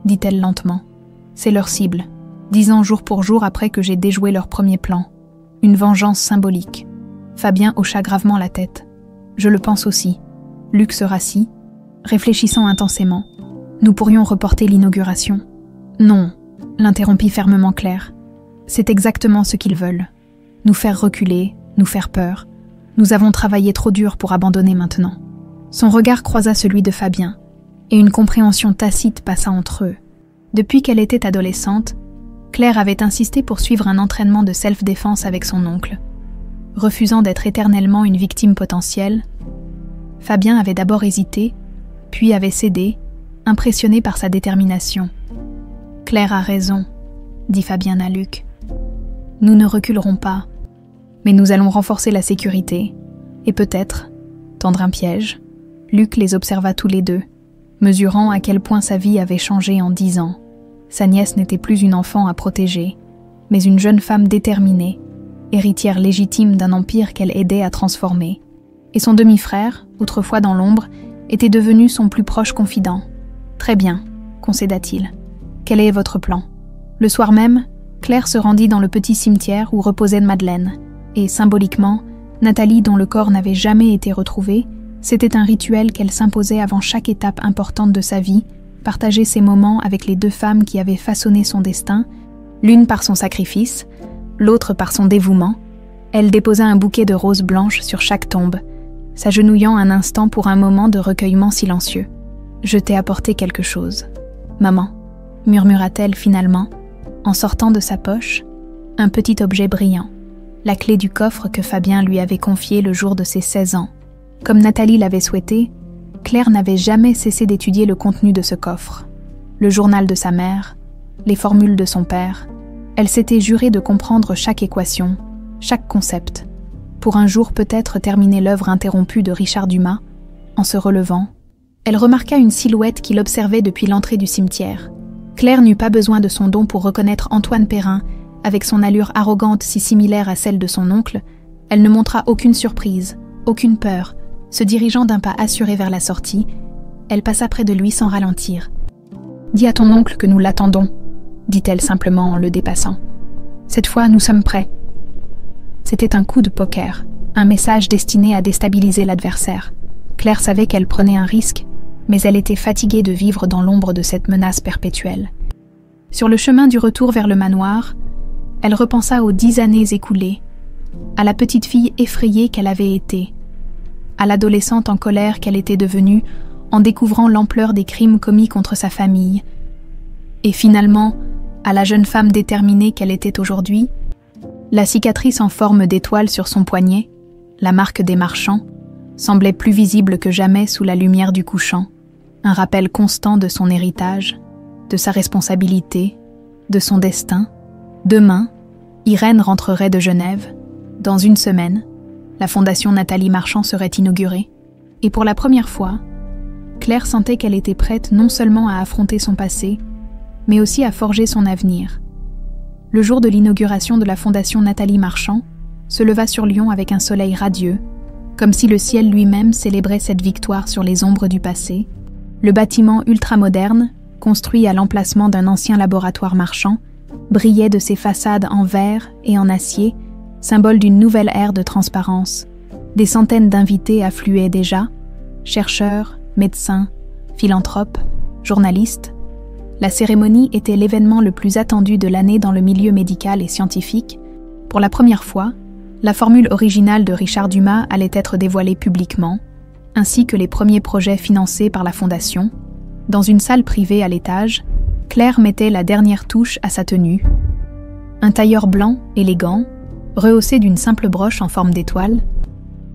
dit-elle lentement, c'est leur cible, 10 ans jour pour jour après que j'ai déjoué leur premier plan. Une vengeance symbolique. Fabien hocha gravement la tête. Je le pense aussi. Luc se rassit, réfléchissant intensément. Nous pourrions reporter l'inauguration. Non, l'interrompit fermement Claire. C'est exactement ce qu'ils veulent. Nous faire reculer, nous faire peur. Nous avons travaillé trop dur pour abandonner maintenant. Son regard croisa celui de Fabien, et une compréhension tacite passa entre eux. Depuis qu'elle était adolescente, Claire avait insisté pour suivre un entraînement de self-défense avec son oncle. Refusant d'être éternellement une victime potentielle, Fabien avait d'abord hésité, puis avait cédé, impressionné par sa détermination. « Claire a raison », dit Fabien à Luc. « Nous ne reculerons pas, mais nous allons renforcer la sécurité, et peut-être tendre un piège. » Luc les observa tous les deux, mesurant à quel point sa vie avait changé en 10 ans. Sa nièce n'était plus une enfant à protéger, mais une jeune femme déterminée, héritière légitime d'un empire qu'elle aidait à transformer. Et son demi-frère, autrefois dans l'ombre, était devenu son plus proche confident. « Très bien, » concéda-t-il. « Quel est votre plan ?» Le soir même, Claire se rendit dans le petit cimetière où reposait Madeleine, et symboliquement, Nathalie, dont le corps n'avait jamais été retrouvé, c'était un rituel qu'elle s'imposait avant chaque étape importante de sa vie, partager ses moments avec les 2 femmes qui avaient façonné son destin, l'une par son sacrifice, l'autre par son dévouement. Elle déposa un bouquet de roses blanches sur chaque tombe, s'agenouillant un instant pour un moment de recueillement silencieux. « Je t'ai apporté quelque chose, maman », murmura-t-elle finalement, en sortant de sa poche un petit objet brillant, la clé du coffre que Fabien lui avait confié le jour de ses 16 ans. Comme Nathalie l'avait souhaité, Claire n'avait jamais cessé d'étudier le contenu de ce coffre. Le journal de sa mère, les formules de son père. Elle s'était jurée de comprendre chaque équation, chaque concept, pour un jour peut-être terminer l'œuvre interrompue de Richard Dumas. En se relevant, elle remarqua une silhouette qui l'observait depuis l'entrée du cimetière. Claire n'eut pas besoin de son don pour reconnaître Antoine Perrin, avec son allure arrogante si similaire à celle de son oncle. Elle ne montra aucune surprise, aucune peur. Se dirigeant d'un pas assuré vers la sortie, elle passa près de lui sans ralentir. « Dis à ton oncle que nous l'attendons », dit-elle simplement en le dépassant. « Cette fois, nous sommes prêts. » C'était un coup de poker, un message destiné à déstabiliser l'adversaire. Claire savait qu'elle prenait un risque, mais elle était fatiguée de vivre dans l'ombre de cette menace perpétuelle. Sur le chemin du retour vers le manoir, elle repensa aux 10 années écoulées, à la petite fille effrayée qu'elle avait été, à l'adolescente en colère qu'elle était devenue en découvrant l'ampleur des crimes commis contre sa famille, et finalement à la jeune femme déterminée qu'elle était aujourd'hui. La cicatrice en forme d'étoile sur son poignet, la marque des marchands, semblait plus visible que jamais sous la lumière du couchant, un rappel constant de son héritage, de sa responsabilité, de son destin. Demain, Irène rentrerait de Genève. Dans 1 semaine, la Fondation Nathalie Marchand serait inaugurée, et pour la première fois, Claire sentait qu'elle était prête non seulement à affronter son passé, mais aussi à forger son avenir. Le jour de l'inauguration de la Fondation Nathalie Marchand se leva sur Lyon avec un soleil radieux, comme si le ciel lui-même célébrait cette victoire sur les ombres du passé. Le bâtiment ultramoderne, construit à l'emplacement d'un ancien laboratoire marchand, brillait de ses façades en verre et en acier, symbole d'une nouvelle ère de transparence. Des centaines d'invités affluaient déjà, chercheurs, médecins, philanthropes, journalistes. La cérémonie était l'événement le plus attendu de l'année dans le milieu médical et scientifique. Pour la première fois, la formule originale de Richard Dumas allait être dévoilée publiquement, ainsi que les premiers projets financés par la Fondation. Dans une salle privée à l'étage, Claire mettait la dernière touche à sa tenue. Un tailleur blanc, élégant, rehaussé d'une simple broche en forme d'étoile,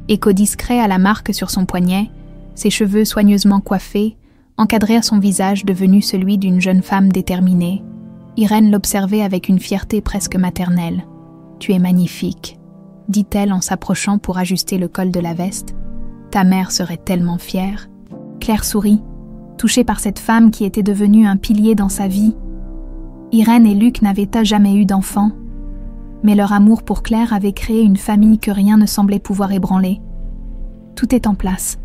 écho discret à la marque sur son poignet, ses cheveux soigneusement coiffés, encadraient son visage devenu celui d'une jeune femme déterminée, Irène l'observait avec une fierté presque maternelle. « Tu es magnifique », dit-elle en s'approchant pour ajuster le col de la veste. « Ta mère serait tellement fière. » Claire sourit, touchée par cette femme qui était devenue un pilier dans sa vie. Irène et Luc n'avaient jamais eu d'enfants, mais leur amour pour Claire avait créé une famille que rien ne semblait pouvoir ébranler. « Tout est en place »,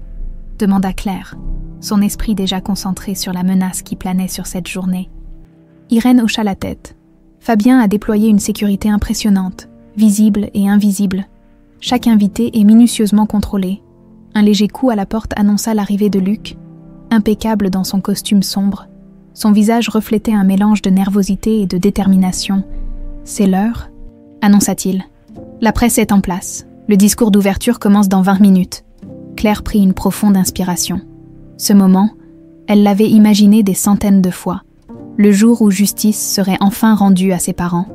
demanda Claire, son esprit déjà concentré sur la menace qui planait sur cette journée. Irène hocha la tête. Fabien a déployé une sécurité impressionnante, visible et invisible. Chaque invité est minutieusement contrôlé. Un léger coup à la porte annonça l'arrivée de Luc, impeccable dans son costume sombre. Son visage reflétait un mélange de nervosité et de détermination. « C'est l'heure », annonça-t-il. « La presse est en place. Le discours d'ouverture commence dans 20 minutes. » Claire prit une profonde inspiration. Ce moment, elle l'avait imaginé des centaines de fois. Le jour où justice serait enfin rendue à ses parents,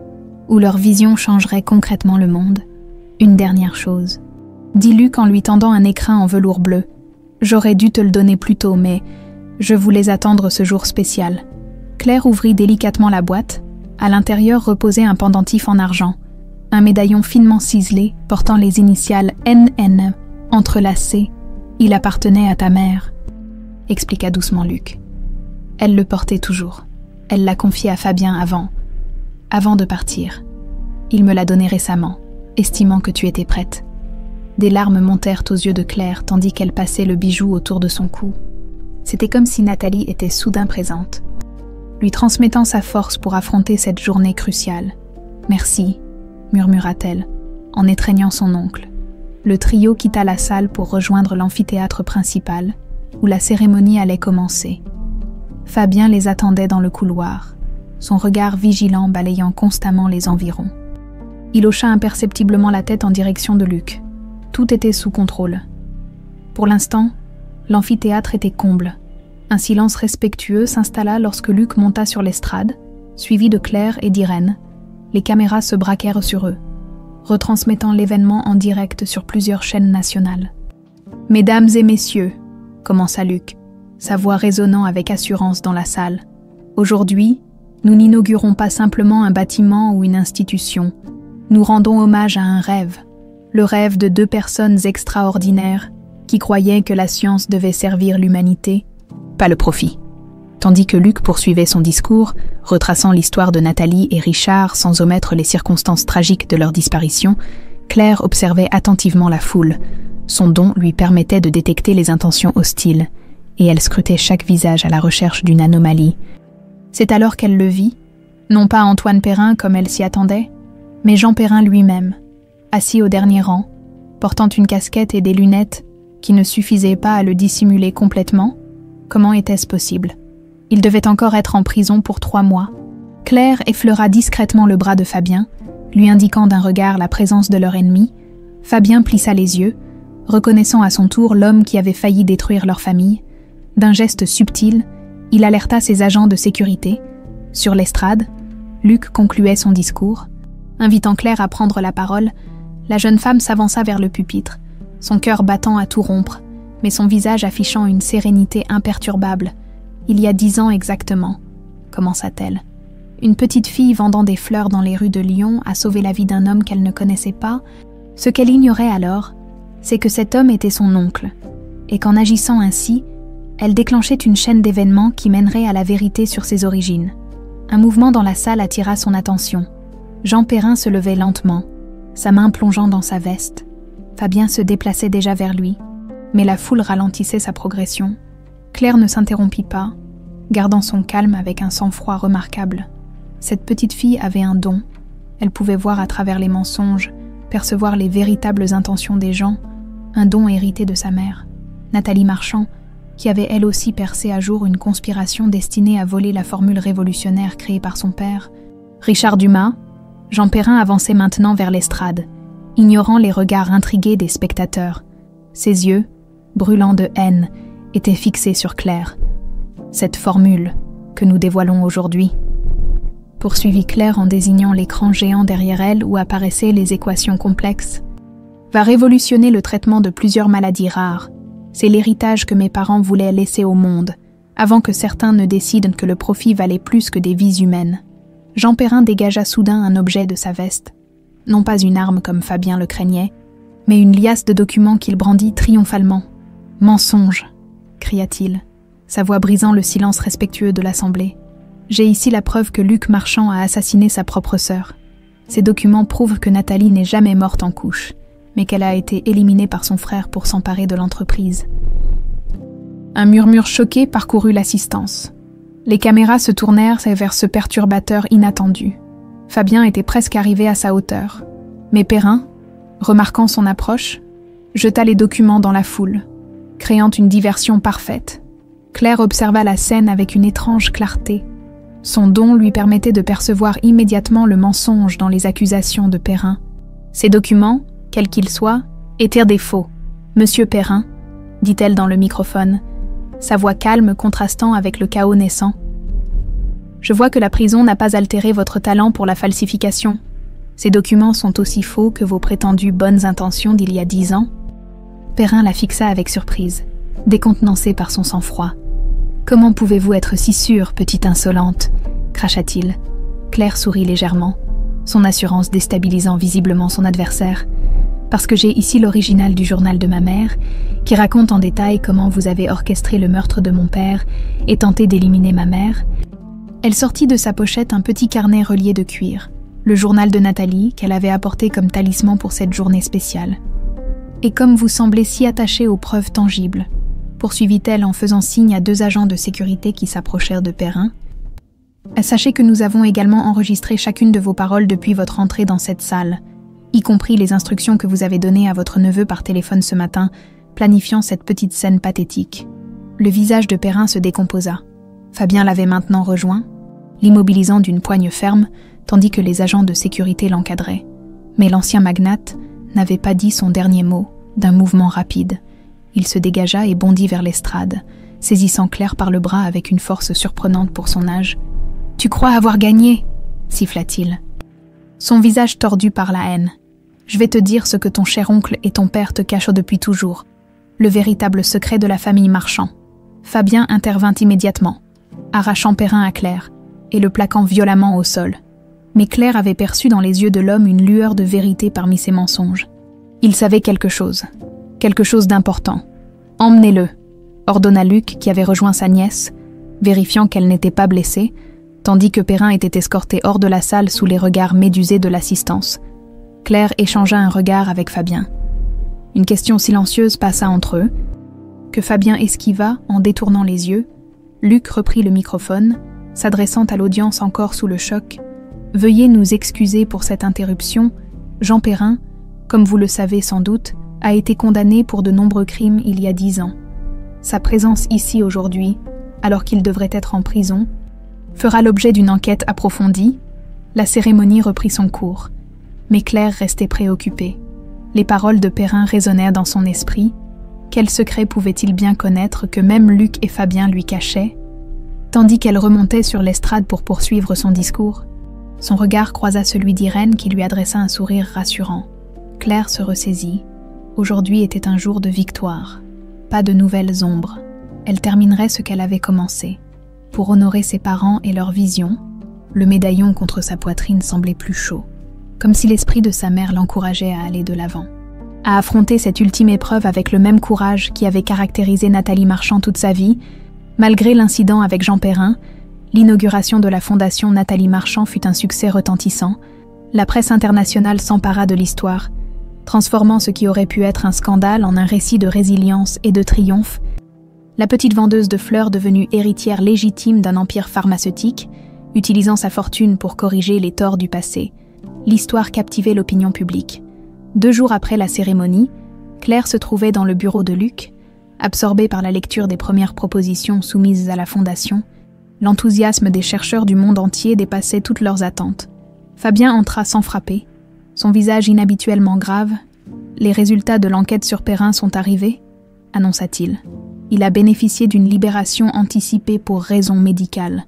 où leur vision changerait concrètement le monde. Une dernière chose, dit Luc en lui tendant un écrin en velours bleu. J'aurais dû te le donner plus tôt, mais je voulais attendre ce jour spécial. Claire ouvrit délicatement la boîte. À l'intérieur reposait un pendentif en argent, un médaillon finement ciselé portant les initiales NN entrelacées. Il appartenait à ta mère, expliqua doucement Luc. Elle le portait toujours. Elle l'a confié à Fabien avant de partir. Il me l'a donné récemment, estimant que tu étais prête. Des larmes montèrent aux yeux de Claire tandis qu'elle passait le bijou autour de son cou. C'était comme si Nathalie était soudain présente, lui transmettant sa force pour affronter cette journée cruciale. « Merci », murmura-t-elle, en étreignant son oncle. Le trio quitta la salle pour rejoindre l'amphithéâtre principal, où la cérémonie allait commencer. Fabien les attendait dans le couloir, son regard vigilant balayant constamment les environs. Il hocha imperceptiblement la tête en direction de Luc. Tout était sous contrôle. Pour l'instant, l'amphithéâtre était comble. Un silence respectueux s'installa lorsque Luc monta sur l'estrade, suivi de Claire et d'Irène. Les caméras se braquèrent sur eux, retransmettant l'événement en direct sur plusieurs chaînes nationales. « Mesdames et messieurs », commença Luc, sa voix résonnant avec assurance dans la salle. « Aujourd'hui, nous n'inaugurons pas simplement un bâtiment ou une institution. Nous rendons hommage à un rêve. Le rêve de 2 personnes extraordinaires qui croyaient que la science devait servir l'humanité, pas le profit. » Tandis que Luc poursuivait son discours, retraçant l'histoire de Nathalie et Richard sans omettre les circonstances tragiques de leur disparition, Claire observait attentivement la foule. Son don lui permettait de détecter les intentions hostiles, et elle scrutait chaque visage à la recherche d'une anomalie. C'est alors qu'elle le vit, non pas Antoine Perrin comme elle s'y attendait, mais Jean Perrin lui-même, assis au dernier rang, portant une casquette et des lunettes qui ne suffisaient pas à le dissimuler complètement. Comment était-ce possible ? Il devait encore être en prison pour 3 mois. Claire effleura discrètement le bras de Fabien, lui indiquant d'un regard la présence de leur ennemi. Fabien plissa les yeux, reconnaissant à son tour l'homme qui avait failli détruire leur famille. D'un geste subtil, il alerta ses agents de sécurité. Sur l'estrade, Luc concluait son discours. Invitant Claire à prendre la parole, la jeune femme s'avança vers le pupitre, son cœur battant à tout rompre, mais son visage affichant une sérénité imperturbable. « Il y a 10 ans exactement », commença-t-elle. Une petite fille vendant des fleurs dans les rues de Lyon a sauvé la vie d'un homme qu'elle ne connaissait pas. Ce qu'elle ignorait alors, c'est que cet homme était son oncle, et qu'en agissant ainsi, elle déclenchait une chaîne d'événements qui mènerait à la vérité sur ses origines. Un mouvement dans la salle attira son attention. Jean Perrin se levait lentement, sa main plongeant dans sa veste. Fabien se déplaçait déjà vers lui, mais la foule ralentissait sa progression. Claire ne s'interrompit pas, gardant son calme avec un sang-froid remarquable. Cette petite fille avait un don. Elle pouvait voir à travers les mensonges, percevoir les véritables intentions des gens, un don hérité de sa mère, Nathalie Marchand, qui avait elle aussi percé à jour une conspiration destinée à voler la formule révolutionnaire créée par son père. Richard Dumas, Jean Perrin avançait maintenant vers l'estrade, ignorant les regards intrigués des spectateurs. Ses yeux, brûlants de haine, était fixé sur Claire. Cette formule que nous dévoilons aujourd'hui, poursuivit Claire en désignant l'écran géant derrière elle où apparaissaient les équations complexes, va révolutionner le traitement de plusieurs maladies rares. C'est l'héritage que mes parents voulaient laisser au monde, avant que certains ne décident que le profit valait plus que des vies humaines. Jean Perrin dégagea soudain un objet de sa veste. Non pas une arme comme Fabien le craignait, mais une liasse de documents qu'il brandit triomphalement. « Mensonge !» cria-t-il, sa voix brisant le silence respectueux de l'assemblée. « J'ai ici la preuve que Luc Marchand a assassiné sa propre sœur. Ces documents prouvent que Nathalie n'est jamais morte en couche, mais qu'elle a été éliminée par son frère pour s'emparer de l'entreprise. » Un murmure choqué parcourut l'assistance. Les caméras se tournèrent vers ce perturbateur inattendu. Fabien était presque arrivé à sa hauteur. Mais Perrin, remarquant son approche, jeta les documents dans la foule, créant une diversion parfaite. Claire observa la scène avec une étrange clarté. Son don lui permettait de percevoir immédiatement le mensonge dans les accusations de Perrin. Ces documents, quels qu'ils soient, étaient des faux. « Monsieur Perrin », dit-elle dans le microphone, sa voix calme contrastant avec le chaos naissant. « Je vois que la prison n'a pas altéré votre talent pour la falsification. Ces documents sont aussi faux que vos prétendues bonnes intentions d'il y a 10 ans. » Perrin la fixa avec surprise, décontenancé par son sang-froid. « Comment pouvez-vous être si sûre, petite insolente ?» cracha-t-il. Claire sourit légèrement, son assurance déstabilisant visiblement son adversaire. « Parce que j'ai ici l'original du journal de ma mère, qui raconte en détail comment vous avez orchestré le meurtre de mon père et tenté d'éliminer ma mère. » Elle sortit de sa pochette un petit carnet relié de cuir, le journal de Nathalie qu'elle avait apporté comme talisman pour cette journée spéciale. « Et comme vous semblez si attaché aux preuves tangibles, poursuivit-elle en faisant signe à 2 agents de sécurité qui s'approchèrent de Perrin, sachez que nous avons également enregistré chacune de vos paroles depuis votre entrée dans cette salle, y compris les instructions que vous avez données à votre neveu par téléphone ce matin, planifiant cette petite scène pathétique. » Le visage de Perrin se décomposa. Fabien l'avait maintenant rejoint, l'immobilisant d'une poigne ferme, tandis que les agents de sécurité l'encadraient. Mais l'ancien magnate n'avait pas dit son dernier mot, d'un mouvement rapide. Il se dégagea et bondit vers l'estrade, saisissant Claire par le bras avec une force surprenante pour son âge. « Tu crois avoir gagné ?» siffla-t-il. Son visage tordu par la haine. « Je vais te dire ce que ton cher oncle et ton père te cachent depuis toujours, le véritable secret de la famille Marchand. » Fabien intervint immédiatement, arrachant Perrin à Claire et le plaquant violemment au sol. Mais Claire avait perçu dans les yeux de l'homme une lueur de vérité parmi ses mensonges. Il savait quelque chose d'important. « Emmenez-le », ordonna Luc qui avait rejoint sa nièce, vérifiant qu'elle n'était pas blessée, tandis que Perrin était escorté hors de la salle sous les regards médusés de l'assistance. Claire échangea un regard avec Fabien. Une question silencieuse passa entre eux, que Fabien esquiva en détournant les yeux. Luc reprit le microphone, s'adressant à l'audience encore sous le choc. « Veuillez nous excuser pour cette interruption. Jean Perrin, comme vous le savez sans doute, a été condamné pour de nombreux crimes il y a 10 ans. Sa présence ici aujourd'hui, alors qu'il devrait être en prison, fera l'objet d'une enquête approfondie. » La cérémonie reprit son cours, mais Claire restait préoccupée. Les paroles de Perrin résonnèrent dans son esprit. Quel secret pouvait-il bien connaître que même Luc et Fabien lui cachaient? Tandis qu'elle remontait sur l'estrade pour poursuivre son discours, son regard croisa celui d'Irène qui lui adressa un sourire rassurant. Claire se ressaisit. Aujourd'hui était un jour de victoire. Pas de nouvelles ombres. Elle terminerait ce qu'elle avait commencé. Pour honorer ses parents et leur vision, le médaillon contre sa poitrine semblait plus chaud, comme si l'esprit de sa mère l'encourageait à aller de l'avant, à affronter cette ultime épreuve avec le même courage qui avait caractérisé Nathalie Marchand toute sa vie. Malgré l'incident avec Jean Perrin, l'inauguration de la fondation Nathalie Marchand fut un succès retentissant. La presse internationale s'empara de l'histoire, transformant ce qui aurait pu être un scandale en un récit de résilience et de triomphe. La petite vendeuse de fleurs devenue héritière légitime d'un empire pharmaceutique, utilisant sa fortune pour corriger les torts du passé. L'histoire captivait l'opinion publique. 2 jours après la cérémonie, Claire se trouvait dans le bureau de Luc, absorbée par la lecture des premières propositions soumises à la fondation. L'enthousiasme des chercheurs du monde entier dépassait toutes leurs attentes. Fabien entra sans frapper, son visage inhabituellement grave. « Les résultats de l'enquête sur Perrin sont arrivés », annonça-t-il. Il a bénéficié d'une libération anticipée pour raisons médicales,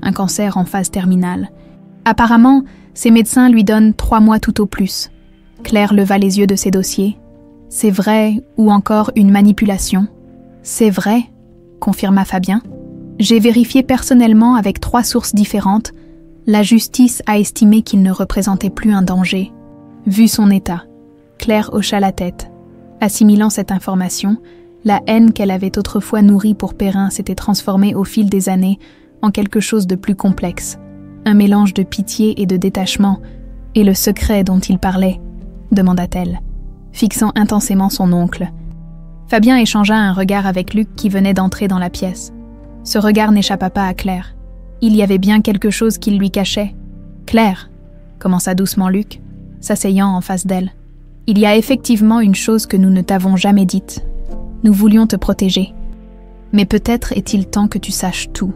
un cancer en phase terminale. Apparemment, ses médecins lui donnent 3 mois tout au plus. Claire leva les yeux de ses dossiers. « C'est vrai, ou encore une manipulation ?»« C'est vrai », confirma Fabien. « J'ai vérifié personnellement avec 3 sources différentes, La justice a estimé qu'il ne représentait plus un danger. Vu son état, Claire hocha la tête. Assimilant cette information, la haine qu'elle avait autrefois nourrie pour Perrin s'était transformée au fil des années en quelque chose de plus complexe. Un mélange de pitié et de détachement. « Et le secret dont il parlait ?» demanda-t-elle, fixant intensément son oncle. Fabien échangea un regard avec Luc qui venait d'entrer dans la pièce. Ce regard n'échappa pas à Claire. Il y avait bien quelque chose qu'il lui cachait. « Claire !» commença doucement Luc, s'asseyant en face d'elle. « Il y a effectivement une chose que nous ne t'avons jamais dite. Nous voulions te protéger. Mais peut-être est-il temps que tu saches tout. »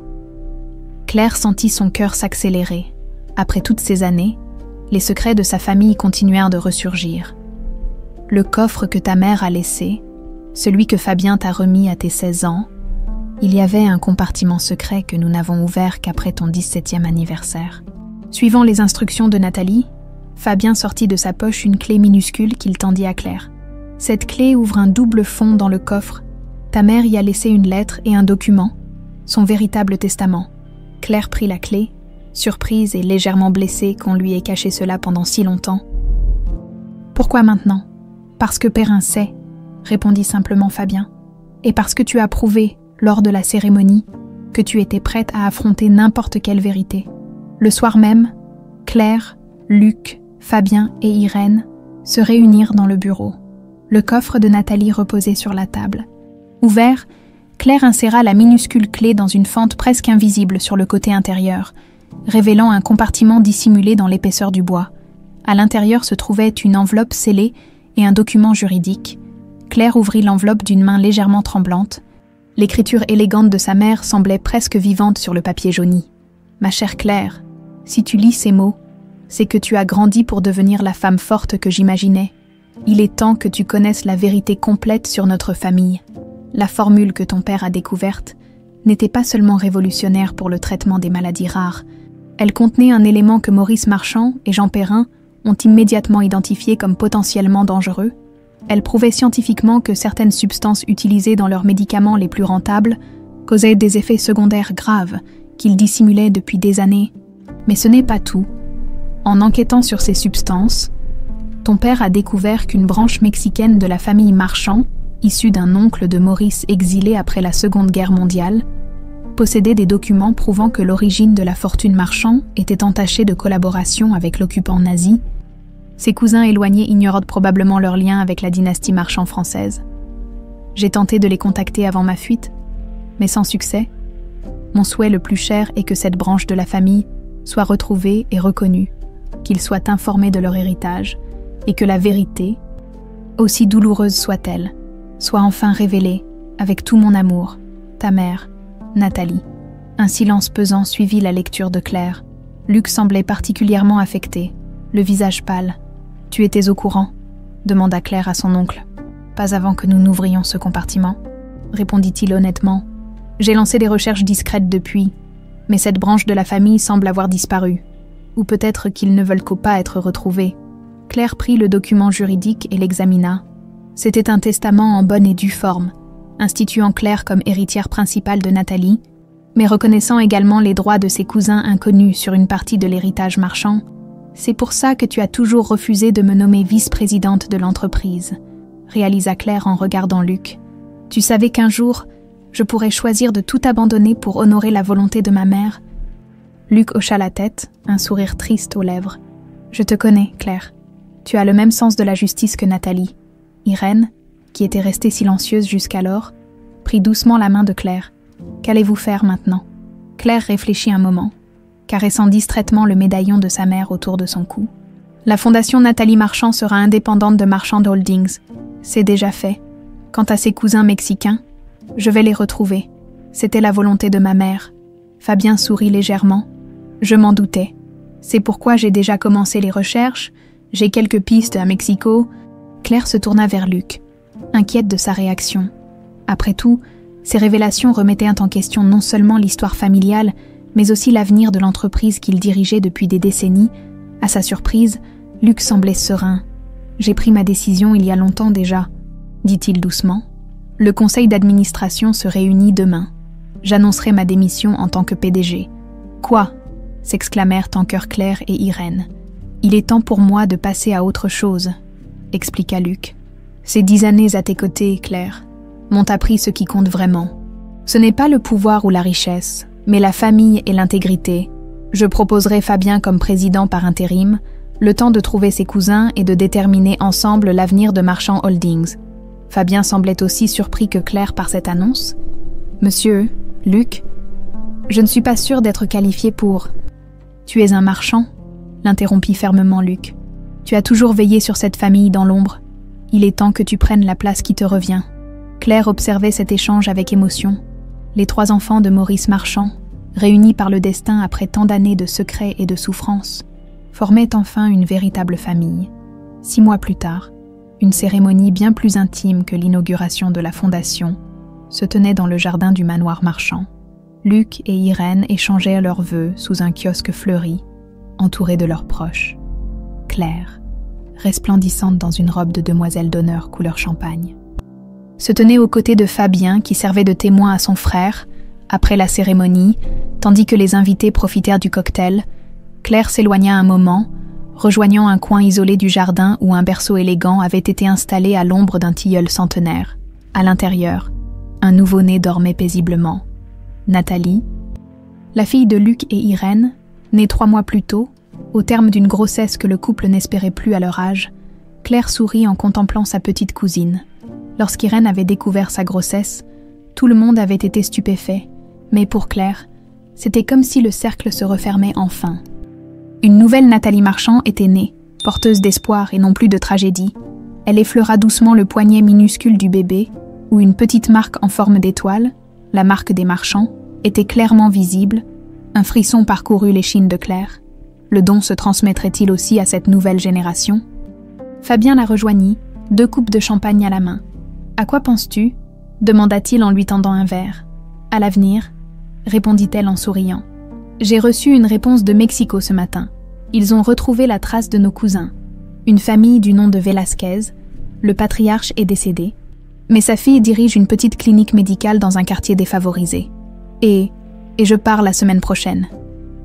Claire sentit son cœur s'accélérer. Après toutes ces années, les secrets de sa famille continuèrent de ressurgir. Le coffre que ta mère a laissé, celui que Fabien t'a remis à tes 16 ans, il y avait un compartiment secret que nous n'avons ouvert qu'après ton 17e anniversaire. Suivant les instructions de Nathalie, Fabien sortit de sa poche une clé minuscule qu'il tendit à Claire. Cette clé ouvre un double fond dans le coffre. Ta mère y a laissé une lettre et un document, son véritable testament. Claire prit la clé, surprise et légèrement blessée qu'on lui ait caché cela pendant si longtemps. « Pourquoi maintenant ? Parce que Perrin sait, » répondit simplement Fabien. « Et parce que tu as prouvé, lors de la cérémonie, que tu étais prête à affronter n'importe quelle vérité. Le soir même, Claire, Luc, Fabien et Irène se réunirent dans le bureau. Le coffre de Nathalie reposait sur la table. Ouvert, Claire inséra la minuscule clé dans une fente presque invisible sur le côté intérieur, révélant un compartiment dissimulé dans l'épaisseur du bois. À l'intérieur se trouvait une enveloppe scellée et un document juridique. Claire ouvrit l'enveloppe d'une main légèrement tremblante. L'écriture élégante de sa mère semblait presque vivante sur le papier jauni. « Ma chère Claire, si tu lis ces mots, c'est que tu as grandi pour devenir la femme forte que j'imaginais. Il est temps que tu connaisses la vérité complète sur notre famille. La formule que ton père a découverte n'était pas seulement révolutionnaire pour le traitement des maladies rares. Elle contenait un élément que Maurice Marchand et Jean Perrin ont immédiatement identifié comme potentiellement dangereux. Elle prouvait scientifiquement que certaines substances utilisées dans leurs médicaments les plus rentables causaient des effets secondaires graves qu'ils dissimulaient depuis des années. Mais ce n'est pas tout. En enquêtant sur ces substances, ton père a découvert qu'une branche mexicaine de la famille Marchand, issue d'un oncle de Maurice exilé après la Seconde Guerre mondiale, possédait des documents prouvant que l'origine de la fortune Marchand était entachée de collaboration avec l'occupant nazi. Ses cousins éloignés ignorent probablement leur lien avec la dynastie Marchand française. J'ai tenté de les contacter avant ma fuite, mais sans succès. Mon souhait le plus cher est que cette branche de la famille soit retrouvée et reconnue, qu'ils soient informés de leur héritage, et que la vérité, aussi douloureuse soit-elle, soit enfin révélée, avec tout mon amour, ta mère, Nathalie. » Un silence pesant suivit la lecture de Claire. Luc semblait particulièrement affecté, le visage pâle. « Tu étais au courant ?» demanda Claire à son oncle. « Pas avant que nous n'ouvrions ce compartiment, » répondit-il honnêtement. « J'ai lancé des recherches discrètes depuis, mais cette branche de la famille semble avoir disparu. Ou peut-être qu'ils ne veulent pas être retrouvés. » Claire prit le document juridique et l'examina. C'était un testament en bonne et due forme, instituant Claire comme héritière principale de Nathalie, mais reconnaissant également les droits de ses cousins inconnus sur une partie de l'héritage Marchand. « C'est pour ça que tu as toujours refusé de me nommer vice-présidente de l'entreprise, » réalisa Claire en regardant Luc. « Tu savais qu'un jour, je pourrais choisir de tout abandonner pour honorer la volonté de ma mère. » Luc hocha la tête, un sourire triste aux lèvres. « Je te connais, Claire. Tu as le même sens de la justice que Nathalie. » Irène, qui était restée silencieuse jusqu'alors, prit doucement la main de Claire. « Qu'allez-vous faire maintenant ?» Claire réfléchit un moment, caressant distraitement le médaillon de sa mère autour de son cou. « La fondation Nathalie Marchand sera indépendante de Marchand Holdings. C'est déjà fait. Quant à ses cousins mexicains, je vais les retrouver. C'était la volonté de ma mère. » Fabien sourit légèrement. « Je m'en doutais. C'est pourquoi j'ai déjà commencé les recherches. J'ai quelques pistes à Mexico. » Claire se tourna vers Luc, inquiète de sa réaction. Après tout, ces révélations remettaient en question non seulement l'histoire familiale, mais aussi l'avenir de l'entreprise qu'il dirigeait depuis des décennies. À sa surprise, Luc semblait serein. « J'ai pris ma décision il y a longtemps déjà, » dit-il doucement. « Le conseil d'administration se réunit demain. J'annoncerai ma démission en tant que PDG. »« Quoi » s'exclamèrent en chœur Claire et Irène. « Il est temps pour moi de passer à autre chose », expliqua Luc. « Ces 10 années à tes côtés, Claire, m'ont appris ce qui compte vraiment. Ce n'est pas le pouvoir ou la richesse, mais la famille et l'intégrité. Je proposerai Fabien comme président par intérim, le temps de trouver ses cousins et de déterminer ensemble l'avenir de Marchand Holdings. » Fabien semblait aussi surpris que Claire par cette annonce. « Monsieur, Luc, je ne suis pas sûre d'être qualifié pour... »« Tu es un marchand ?» l'interrompit fermement Luc. « Tu as toujours veillé sur cette famille dans l'ombre. Il est temps que tu prennes la place qui te revient. » Claire observait cet échange avec émotion. Les 3 enfants de Maurice Marchand, réunis par le destin après tant d'années de secrets et de souffrances, formaient enfin une véritable famille. 6 mois plus tard, une cérémonie bien plus intime que l'inauguration de la fondation se tenait dans le jardin du manoir Marchand. Luc et Irène échangeaient leurs vœux sous un kiosque fleuri, entourés de leurs proches. Claire, resplendissante dans une robe de demoiselle d'honneur couleur champagne, se tenait aux côtés de Fabien qui servait de témoin à son frère, après la cérémonie, tandis que les invités profitèrent du cocktail. Claire s'éloigna un moment, rejoignant un coin isolé du jardin où un berceau élégant avait été installé à l'ombre d'un tilleul centenaire. À l'intérieur, un nouveau-né dormait paisiblement. Nathalie, la fille de Luc et Irène, née 3 mois plus tôt, au terme d'une grossesse que le couple n'espérait plus à leur âge, Claire sourit en contemplant sa petite cousine. Lorsqu'Irène avait découvert sa grossesse, tout le monde avait été stupéfait, mais pour Claire, c'était comme si le cercle se refermait enfin. Une nouvelle Nathalie Marchand était née, porteuse d'espoir et non plus de tragédie. Elle effleura doucement le poignet minuscule du bébé, où une petite marque en forme d'étoile, la marque des Marchands, était clairement visible. Un frisson parcourut l'échine de Claire. Le don se transmettrait-il aussi à cette nouvelle génération? Fabien la rejoignit, 2 coupes de champagne à la main. « À quoi penses-tu » demanda-t-il en lui tendant un verre. « À l'avenir » répondit-elle en souriant. « J'ai reçu une réponse de Mexico ce matin. Ils ont retrouvé la trace de nos cousins. Une famille du nom de Velasquez. Le patriarche est décédé. Mais sa fille dirige une petite clinique médicale dans un quartier défavorisé. Et je pars la semaine prochaine. »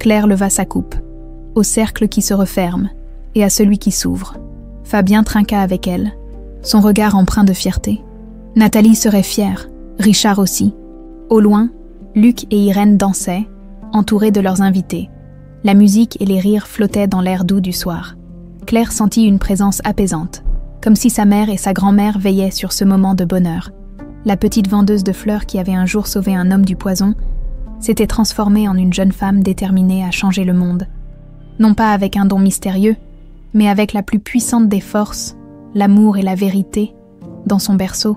Claire leva sa coupe, au cercle qui se referme et à celui qui s'ouvre. Fabien trinqua avec elle, son regard empreint de fierté. Nathalie serait fière, Richard aussi. Au loin, Luc et Irène dansaient, entourés de leurs invités. La musique et les rires flottaient dans l'air doux du soir. Claire sentit une présence apaisante, comme si sa mère et sa grand-mère veillaient sur ce moment de bonheur. La petite vendeuse de fleurs qui avait un jour sauvé un homme du poison s'était transformée en une jeune femme déterminée à changer le monde. Non pas avec un don mystérieux, mais avec la plus puissante des forces, l'amour et la vérité. Dans son berceau,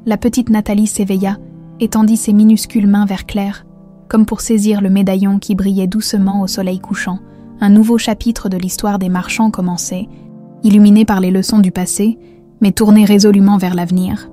la petite Nathalie s'éveilla et tendit ses minuscules mains vers Claire, comme pour saisir le médaillon qui brillait doucement au soleil couchant. Un nouveau chapitre de l'histoire des Marchands commençait, illuminé par les leçons du passé, mais tourné résolument vers l'avenir.